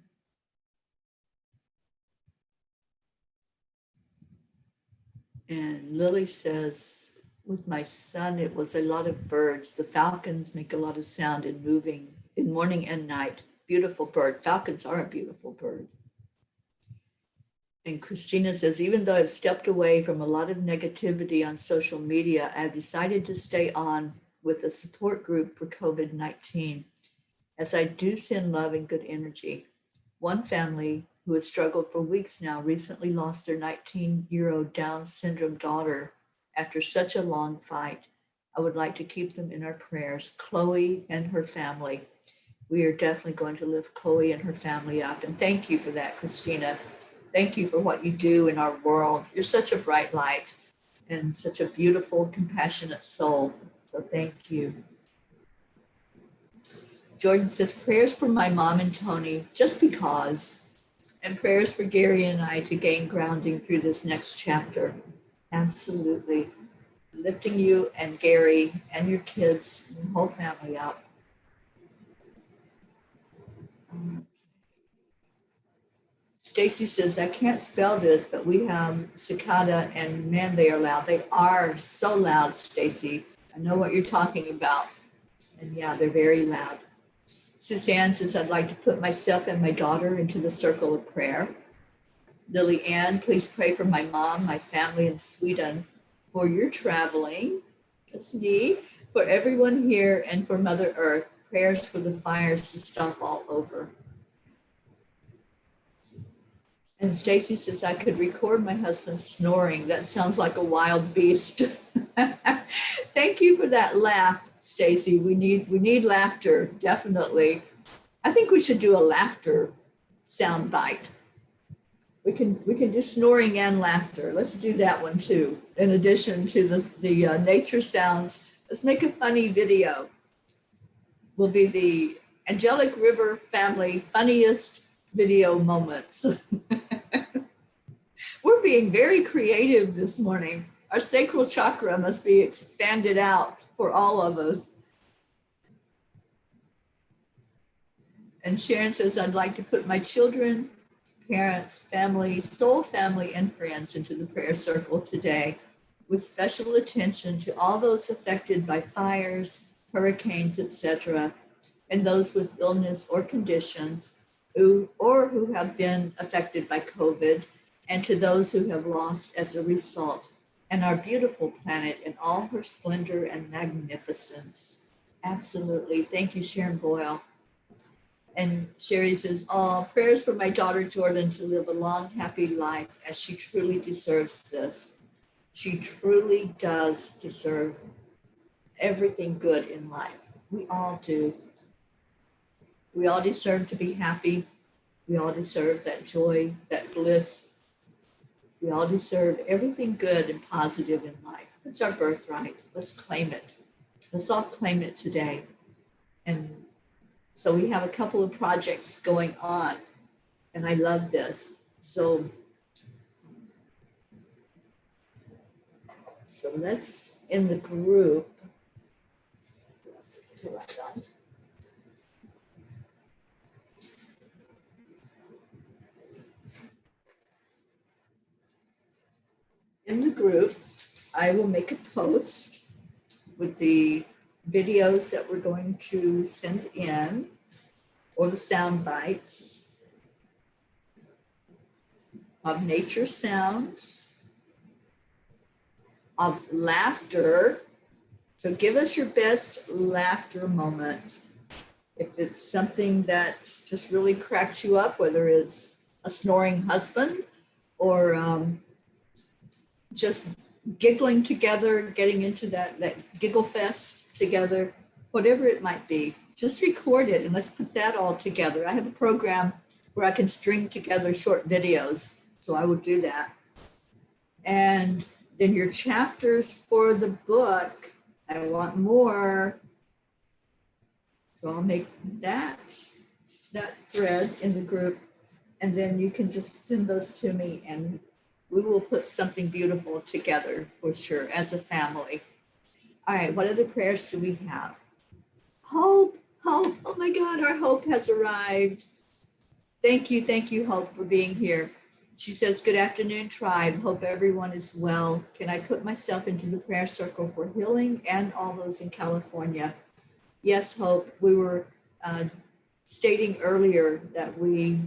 And Lily says, with my son, it was a lot of birds. The falcons make a lot of sound in moving in morning and night. Beautiful bird. Falcons are a beautiful bird. And Christina says, even though I've stepped away from a lot of negativity on social media, I've decided to stay on with a support group for COVID-19 as I do send love and good energy. One family who has struggled for weeks now recently lost their 19-year-old Down syndrome daughter after such a long fight. I would like to keep them in our prayers, Chloe and her family. We are definitely going to lift Chloe and her family up. And thank you for that, Christina. Thank you for what you do in our world. You're such a bright light and such a beautiful, compassionate soul. So thank you. Jordan says, prayers for my mom and Tony, just because, and prayers for Gary and I to gain grounding through this next chapter. Absolutely. Lifting you and Gary and your kids and your whole family up. Stacy says, I can't spell this, but we have cicada, and man, they are loud. They are so loud, Stacy. I know what you're talking about. And yeah, they're very loud. Suzanne says, I'd like to put myself and my daughter into the circle of prayer. Lily Ann, please pray for my mom, my family in Sweden, for your traveling. That's me. For everyone here and for Mother Earth, prayers for the fires to stop all over. And Stacy says, I could record my husband snoring. That sounds like a wild beast. Thank you for that laugh, Stacy. We need laughter, definitely. I think we should do a laughter sound bite. We can do snoring and laughter. Let's do that one too. In addition to the nature sounds, let's make a funny video. Will be the Angelic River family funniest video moments. We're being very creative this morning. Our sacral chakra must be expanded out for all of us. And Sharon says, I'd like to put my children, parents, family, soul family, and friends into the prayer circle today with special attention to all those affected by fires, hurricanes, etc., and those with illness or conditions who have been affected by COVID, and to those who have lost as a result, and our beautiful planet in all her splendor and magnificence. Absolutely. Thank you, Sharon Boyle. And Sherry says, oh, prayers for my daughter Jordan to live a long, happy life as she truly deserves this. She truly does deserve everything good in life. We all do. We all deserve to be happy. We all deserve that joy, that bliss. We all deserve everything good and positive in life. It's our birthright. Let's claim it. Let's all claim it today. And so we have a couple of projects going on, and I love this. So let's, in the group, I will make a post with the videos that we're going to send in, or the sound bites of nature sounds, of laughter. So give us your best laughter moments. If it's something that just really cracks you up, whether it's a snoring husband or just giggling together, getting into that giggle fest together, whatever it might be, just record it and let's put that all together. I have a program where I can string together short videos, so I will do that. And then your chapters for the book, I want more. So I'll make that thread in the group, and then you can just send those to me and we will put something beautiful together for sure as a family. All right, what other prayers do we have? Hope. Oh my God, our Hope has arrived. Thank you, Hope, for being here. She says, good afternoon, tribe. Hope everyone is well. Can I put myself into the prayer circle for healing and all those in California? Yes, Hope. We were stating earlier that we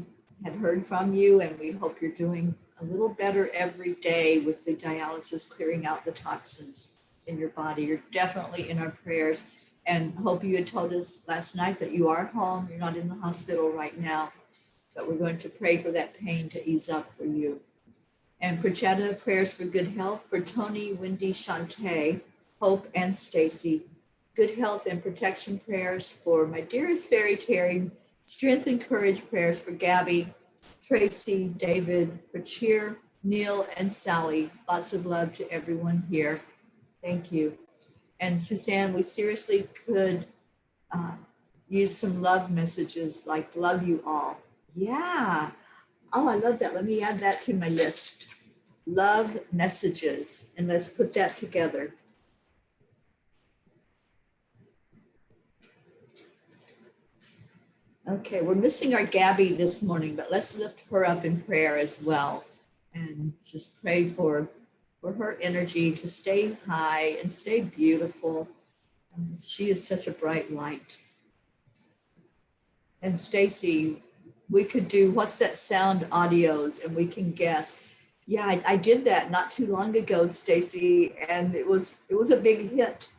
had heard from you, and we hope you're doing a little better every day with the dialysis clearing out the toxins in your body. You're definitely in our prayers. And Hope, you had told us last night that you are home. You're not in the hospital right now, but we're going to pray for that pain to ease up for you. And Prachetta, prayers for good health for Tony, Wendy, Shantae, Hope, and Stacy. Good health and protection prayers for my dearest fairy Teri. Strength and courage prayers for Gabby, Tracy, David, Rachir, Neil, and Sally. Lots of love to everyone here. Thank you. And Suzanne, we seriously could use some love messages like love you all. Yeah. Oh, I love that. Let me add that to my list. Love messages. And let's put that together. Okay, we're missing our Gabby this morning, but let's lift her up in prayer as well. And just pray for her energy to stay high and stay beautiful. She is such a bright light. And Stacy, we could do what's that sound audios and we can guess. Yeah, I did that not too long ago, Stacy, and it was a big hit.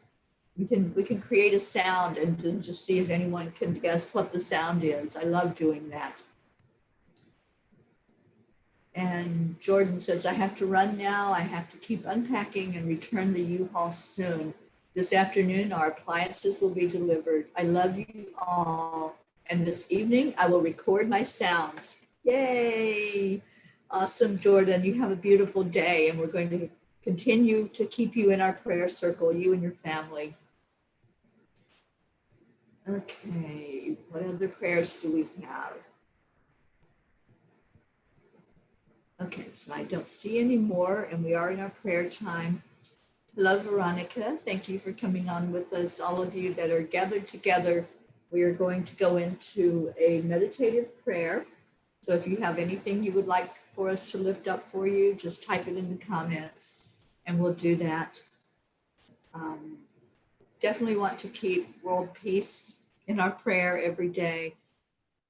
We can create a sound and then just see if anyone can guess what the sound is. I love doing that. And Jordan says, I have to run now. I have to keep unpacking and return the U-Haul soon. This afternoon, our appliances will be delivered. I love you all. And this evening, I will record my sounds. Yay! Awesome, Jordan. You have a beautiful day. And we're going to continue to keep you in our prayer circle, you and your family. Okay, what other prayers do we have? Okay, so I don't see any more, and we are in our prayer time. Hello, Veronica. Thank you for coming on with us. All of you that are gathered together, we are going to go into a meditative prayer. So if you have anything you would like for us to lift up for you, just type it in the comments, and we'll do that. Definitely want to keep world peace in our prayer every day.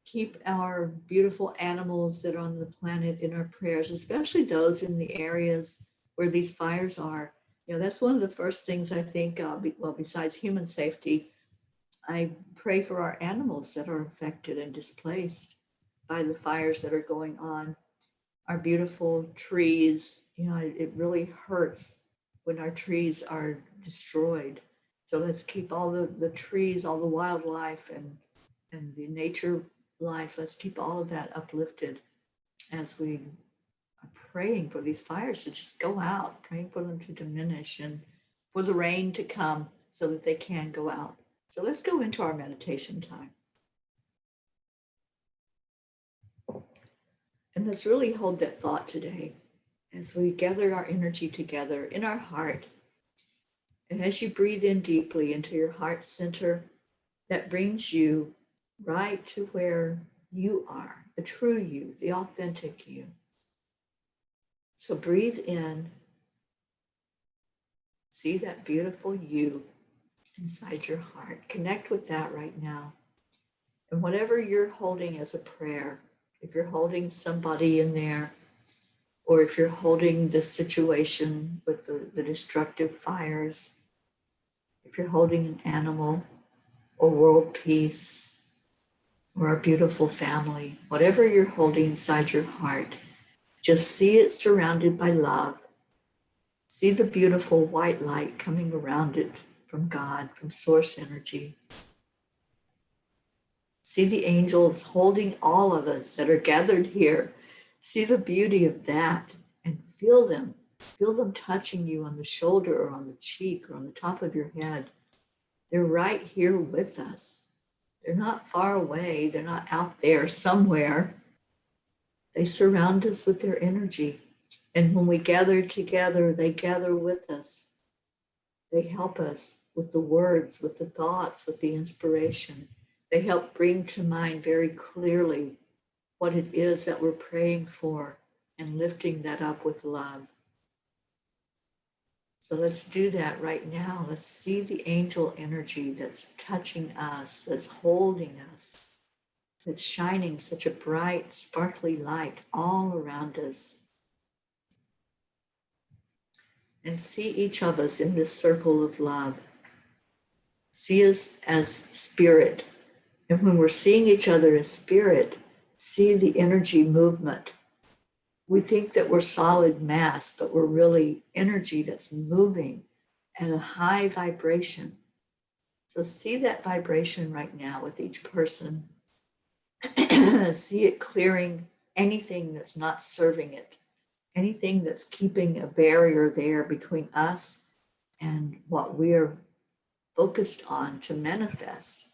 Keep our beautiful animals that are on the planet in our prayers, especially those in the areas where these fires are. You know, that's one of the first things I think, well, besides human safety, I pray for our animals that are affected and displaced by the fires that are going on. Our beautiful trees, you know, it really hurts when our trees are destroyed. So let's keep all the trees, all the wildlife and the nature life, let's keep all of that uplifted as we are praying for these fires to just go out, praying for them to diminish and for the rain to come so that they can go out. So let's go into our meditation time. And let's really hold that thought today as we gather our energy together in our heart. And as you breathe in deeply into your heart center, that brings you right to where you are, the true you, the authentic you. So breathe in, see that beautiful you inside your heart. Connect with that right now. And whatever you're holding as a prayer, if you're holding somebody in there, or if you're holding this situation with the destructive fires, if you're holding an animal or world peace or our beautiful family, whatever you're holding inside your heart, just see it surrounded by love. See the beautiful white light coming around it from God, from source energy. See the angels holding all of us that are gathered here. See the beauty of that and feel them. Feel them touching you on the shoulder or on the cheek or on the top of your head. They're right here with us. They're not far away. They're not out there somewhere. They surround us with their energy. And when we gather together, they gather with us. They help us with the words, with the thoughts, with the inspiration. They help bring to mind very clearly what it is that we're praying for and lifting that up with love. So let's do that right now. Let's see the angel energy that's touching us, that's holding us, that's shining such a bright, sparkly light all around us. And see each of us in this circle of love. See us as spirit. And when we're seeing each other as spirit, see the energy movement. We think that we're solid mass, but we're really energy that's moving at a high vibration. So see that vibration right now with each person. See it clearing anything that's not serving it, anything that's keeping a barrier there between us and what we're focused on to manifest.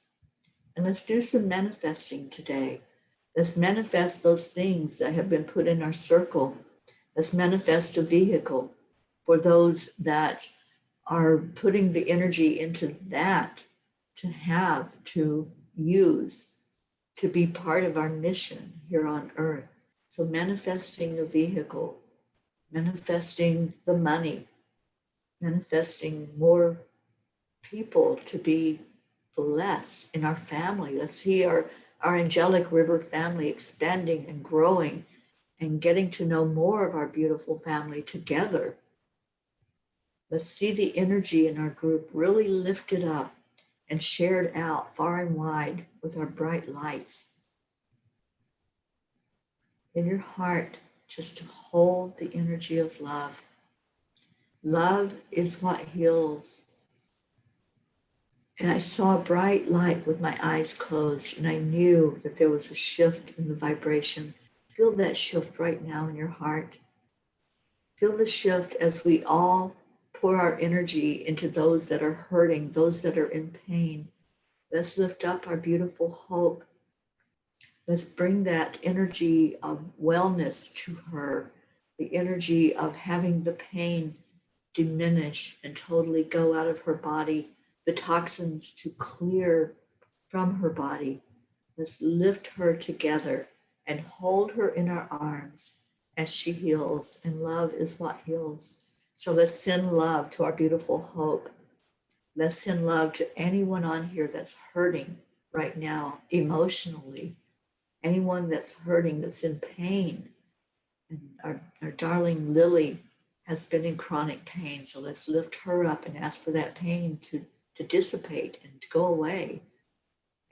And let's do some manifesting today. Let's manifest those things that have been put in our circle. Let's manifest a vehicle for those that are putting the energy into that to have, to use, to be part of our mission here on earth. So manifesting a vehicle, manifesting the money, manifesting more people to be blessed in our family. Let's see our angelic river family expanding and growing and getting to know more of our beautiful family together. Let's see the energy in our group really lifted up and shared out far and wide with our bright lights. In your heart, just to hold the energy of love. Love is what heals. And I saw a bright light with my eyes closed, and I knew that there was a shift in the vibration. Feel that shift right now in your heart. Feel the shift as we all pour our energy into those that are hurting, those that are in pain. Let's lift up our beautiful hope. Let's bring that energy of wellness to her, the energy of having the pain diminish and totally go out of her body, the toxins to clear from her body. Let's lift her together and hold her in our arms as she heals, and love is what heals. So let's send love to our beautiful hope. Let's send love to anyone on here that's hurting right now emotionally, anyone that's hurting, that's in pain. And our darling Lily has been in chronic pain. So let's lift her up and ask for that pain to dissipate and to go away.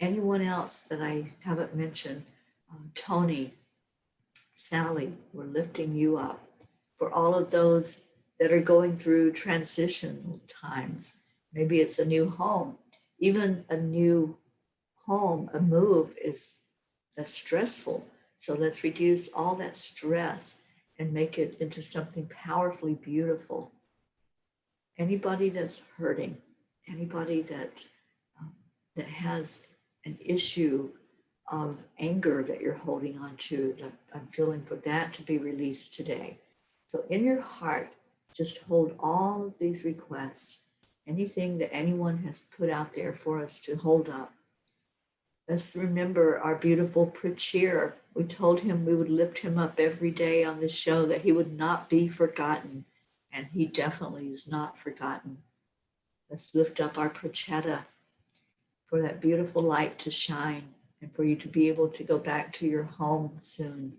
Anyone else that I haven't mentioned, Tony, Sally, we're lifting you up. For all of those that are going through transitional times, maybe it's a new home, even a new home, a move is stressful. So let's reduce all that stress and make it into something powerfully beautiful. Anybody that's hurting, anybody that has an issue of anger that you're holding on to, that I'm feeling for that to be released today. So in your heart, just hold all of these requests, anything that anyone has put out there for us to hold up. Let's remember our beautiful Prachir. We told him we would lift him up every day on this show, that he would not be forgotten. And he definitely is not forgotten. Let's lift up our Prachetta for that beautiful light to shine and for you to be able to go back to your home soon.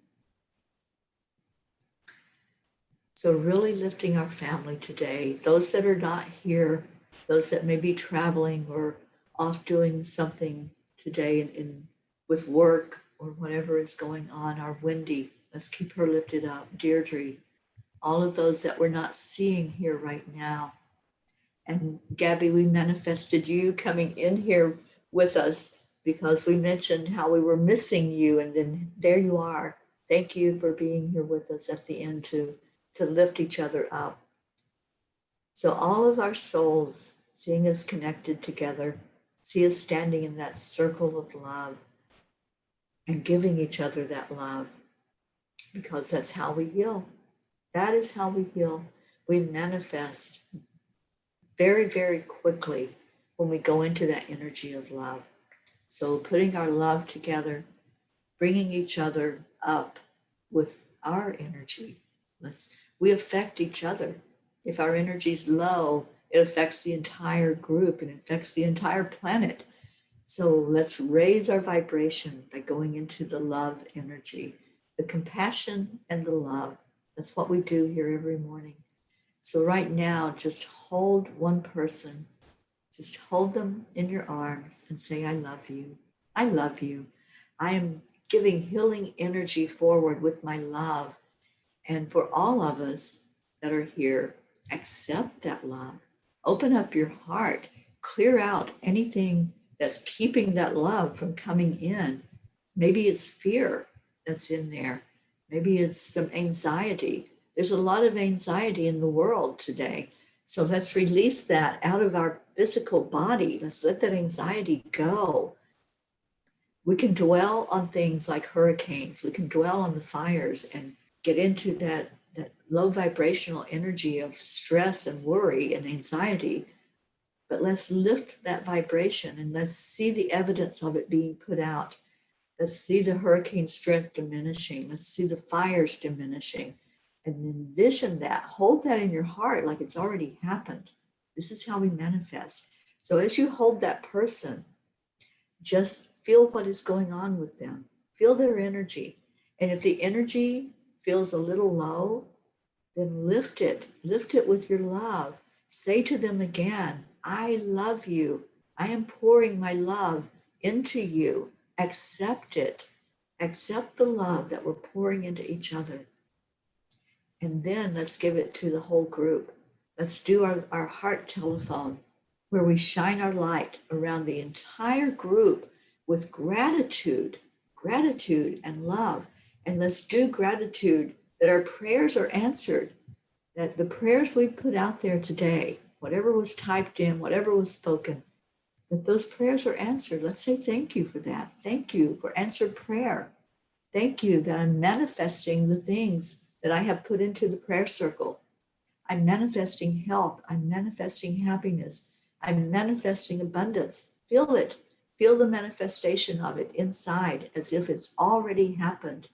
So really lifting our family today, those that are not here, those that may be traveling or off doing something today with work or whatever is going on. Our Wendy, let's keep her lifted up. Deirdre, all of those that we're not seeing here right now. And Gabby, we manifested you coming in here with us because we mentioned how we were missing you, and then there you are. Thank you for being here with us at the end to lift each other up. So all of our souls, seeing us connected together, see us standing in that circle of love and giving each other that love, because that's how we heal. That is how we heal. We manifest very, very quickly when we go into that energy of love. So putting our love together, bringing each other up with our energy. We affect each other. If our energy is low, it affects the entire group and affects the entire planet. So let's raise our vibration by going into the love energy, the compassion and the love. That's what we do here every morning. So right now, just hold one person. Just hold them in your arms and say, I love you. I love you. I am giving healing energy forward with my love. And for all of us that are here, accept that love. Open up your heart. Clear out anything that's keeping that love from coming in. Maybe it's fear that's in there. Maybe it's some anxiety. There's a lot of anxiety in the world today. So let's release that out of our physical body. Let's let that anxiety go. We can dwell on things like hurricanes. We can dwell on the fires and get into that low vibrational energy of stress and worry and anxiety. But let's lift that vibration and let's see the evidence of it being put out. Let's see the hurricane strength diminishing. Let's see the fires diminishing. And envision that. Hold that in your heart like it's already happened. This is how we manifest. So as you hold that person, just feel what is going on with them. Feel their energy. And if the energy feels a little low, then lift it. Lift it with your love. Say to them again, I love you. I am pouring my love into you. Accept it. Accept the love that we're pouring into each other. And then let's give it to the whole group. Let's do our heart telephone where we shine our light around the entire group with gratitude and love. And let's do gratitude that our prayers are answered, that the prayers we put out there today, whatever was typed in, whatever was spoken, that those prayers are answered. Let's say thank you for that. Thank you for answered prayer. Thank you that I'm manifesting the things that I have put into the prayer circle. I'm manifesting health. I'm manifesting happiness. I'm manifesting abundance. Feel it. Feel the manifestation of it inside as if it's already happened.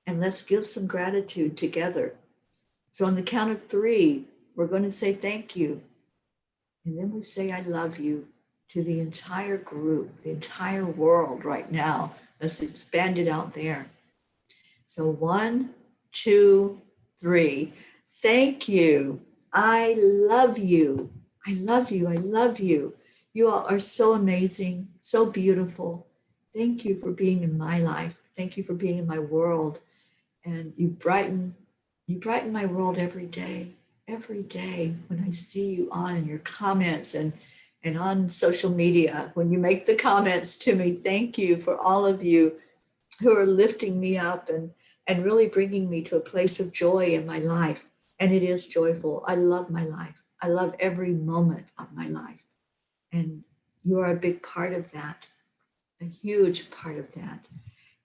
And let's give some gratitude together. So on the count of 3, we're going to say thank you. And then we say, I love you to the entire group, the entire world right now. Let's expand it out there. So 1, 2, 3. Thank you. I love you. I love you. I love you. You all are so amazing, so beautiful. Thank you for being in my life. Thank you for being in my world. And you brighten my world every day when I see you on in your comments and on social media, when you make the comments to me. Thank you for all of you who are lifting me up and really bringing me to a place of joy in my life. And it is joyful. I love my life. I love every moment of my life. And you are a big part of that, a huge part of that.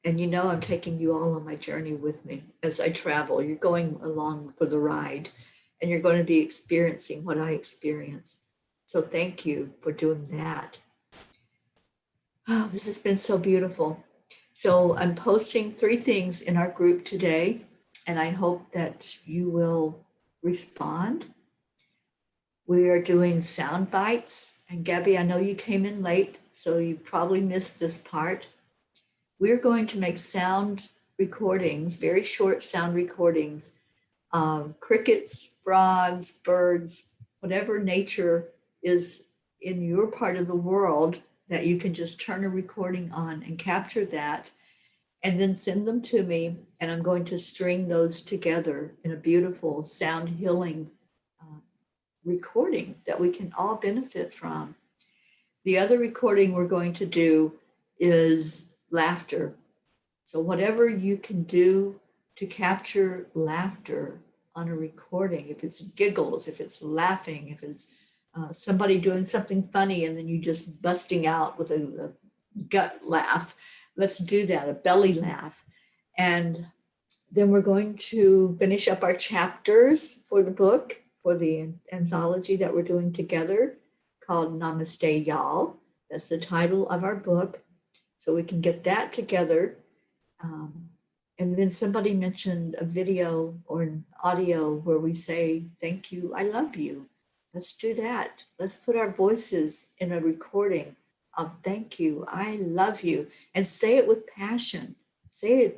And you know, I'm taking you all on my journey with me as I travel. You're going along for the ride and you're going to be experiencing what I experience. So thank you for doing that. Oh, this has been so beautiful. So I'm posting 3 things in our group today, and I hope that you will respond. We are doing sound bites. And Gabby, I know you came in late, so you probably missed this part. We're going to make sound recordings, very short sound recordings of crickets, frogs, birds, whatever nature is in your part of the world that you can just turn a recording on and capture that and then send them to me. And I'm going to string those together in a beautiful sound healing recording that we can all benefit from. The other recording we're going to do is laughter. So whatever you can do to capture laughter on a recording, if it's giggles, if it's laughing, if it's somebody doing something funny and then you just busting out with a gut laugh, let's do that, a belly laugh. And then we're going to finish up our chapters for the book, for the anthology that we're doing together called Namaste, Y'all. That's the title of our book. So we can get that together. And then somebody mentioned a video or an audio where we say, thank you, I love you. Let's do that. Let's put our voices in a recording of thank you, I love you, and say it with passion. Say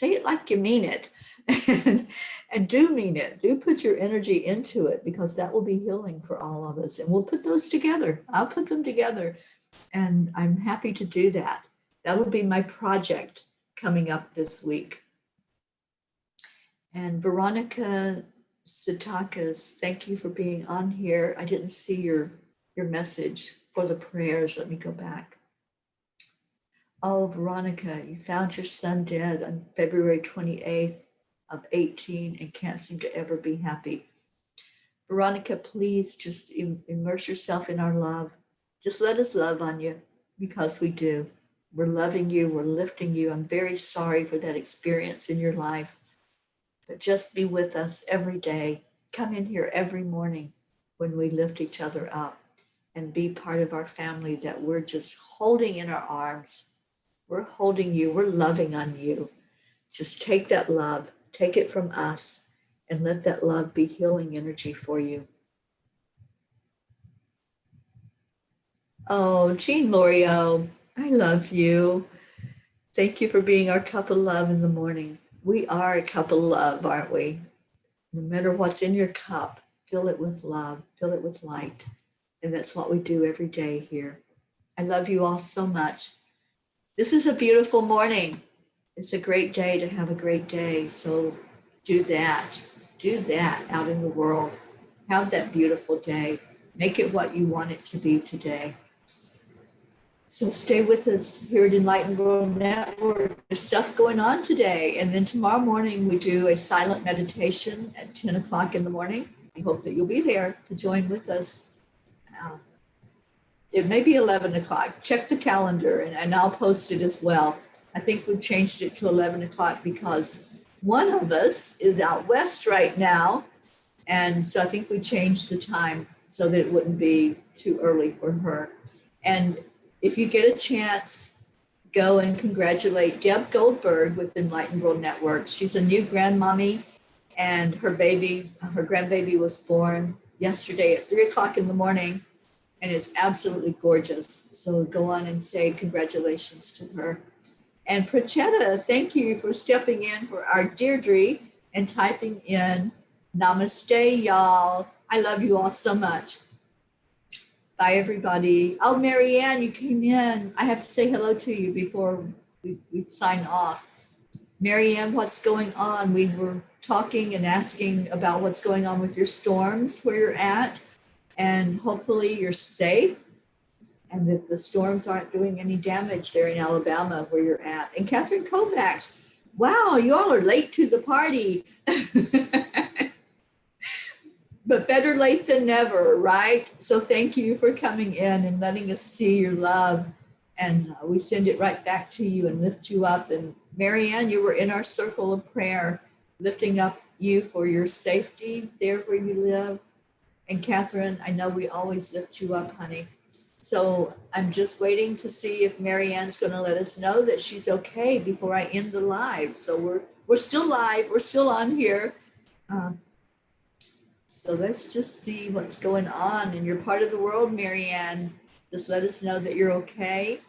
it like you mean it. and do mean it. Do put your energy into it, because that will be healing for all of us. And we'll put those together. I'll put them together. And I'm happy to do that. That will be my project coming up this week. And Veronica Sitakis, thank you for being on here. I didn't see your message for the prayers. Let me go back. Oh, Veronica, you found your son dead on February 28th of 18 and can't seem to ever be happy. Veronica, please just immerse yourself in our love. Just let us love on you, because we do. We're loving you. We're lifting you. I'm very sorry for that experience in your life. But just be with us every day. Come in here every morning when we lift each other up, and be part of our family that we're just holding in our arms. We're holding you. We're loving on you. Just take that love, take it from us, and let that love be healing energy for you. Oh, Jean Lorio, I love you. Thank you for being our cup of love in the morning. We are a cup of love, aren't we? No matter what's in your cup, fill it with love, fill it with light. And that's what we do every day here. I love you all so much. This is a beautiful morning. It's a great day to have a great day. So do that. Do that out in the world. Have that beautiful day. Make it what you want it to be today. So stay with us here at Enlightened World Network. There's stuff going on today. And then tomorrow morning, we do a silent meditation at 10 o'clock in the morning. I hope that you'll be there to join with us. It may be 11 o'clock. Check the calendar and I'll post it as well. I think we've changed it to 11 o'clock because one of us is out west right now. And so I think we changed the time so that it wouldn't be too early for her. And if you get a chance, go and congratulate Deb Goldberg with Enlightened World Network. She's a new grandmommy, and her grandbaby was born yesterday at 3 o'clock in the morning, and it's absolutely gorgeous. So go on and say congratulations to her. And Prachetta, thank you for stepping in for our Deirdre and typing in namaste, y'all. I love you all so much. Bye, everybody. Oh, Marianne, you came in. I have to say hello to you before we sign off. Marianne, what's going on? We were talking and asking about what's going on with your storms, where you're at, and hopefully you're safe. And that the storms aren't doing any damage there in Alabama where you're at. And Catherine Kovacs, wow, you all are late to the party. But better late than never, right? So thank you for coming in and letting us see your love. And we send it right back to you and lift you up. And Marianne, you were in our circle of prayer, lifting up you for your safety there where you live. And Catherine, I know we always lift you up, honey. So I'm just waiting to see if Marianne's going to let us know that she's okay before I end the live. So we're still live. We're still on here. So let's just see what's going on in your part of the world, Marianne. Just let us know that you're okay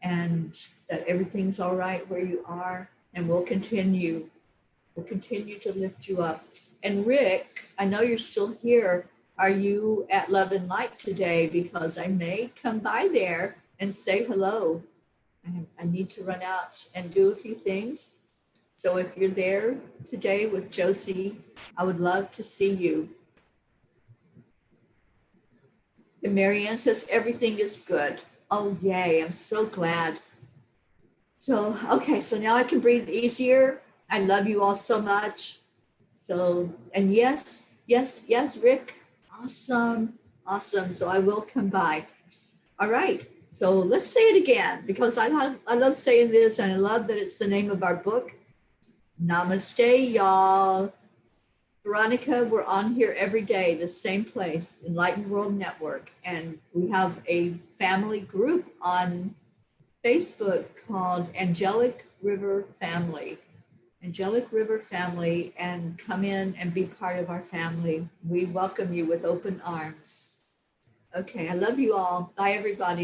and that everything's all right where you are. And we'll continue to lift you up. And Rick, I know you're still here. Are you at Love and Light today? Because I may come by there and say hello. I need to run out and do a few things. So if you're there today with Josie, I would love to see you. And Marianne says, everything is good. Oh, yay, I'm so glad. So, okay, so now I can breathe easier. I love you all so much. So, and yes, Rick. Awesome. So I will come by. All right. So let's say it again because I love saying this and I love that it's the name of our book. Namaste, y'all. Veronica, we're on here every day, the same place, Enlightened World Network. And we have a family group on Facebook called Angelic River Family. Angelic River Family, and come in and be part of our family. We welcome you with open arms. Okay, I love you all. Bye, everybody.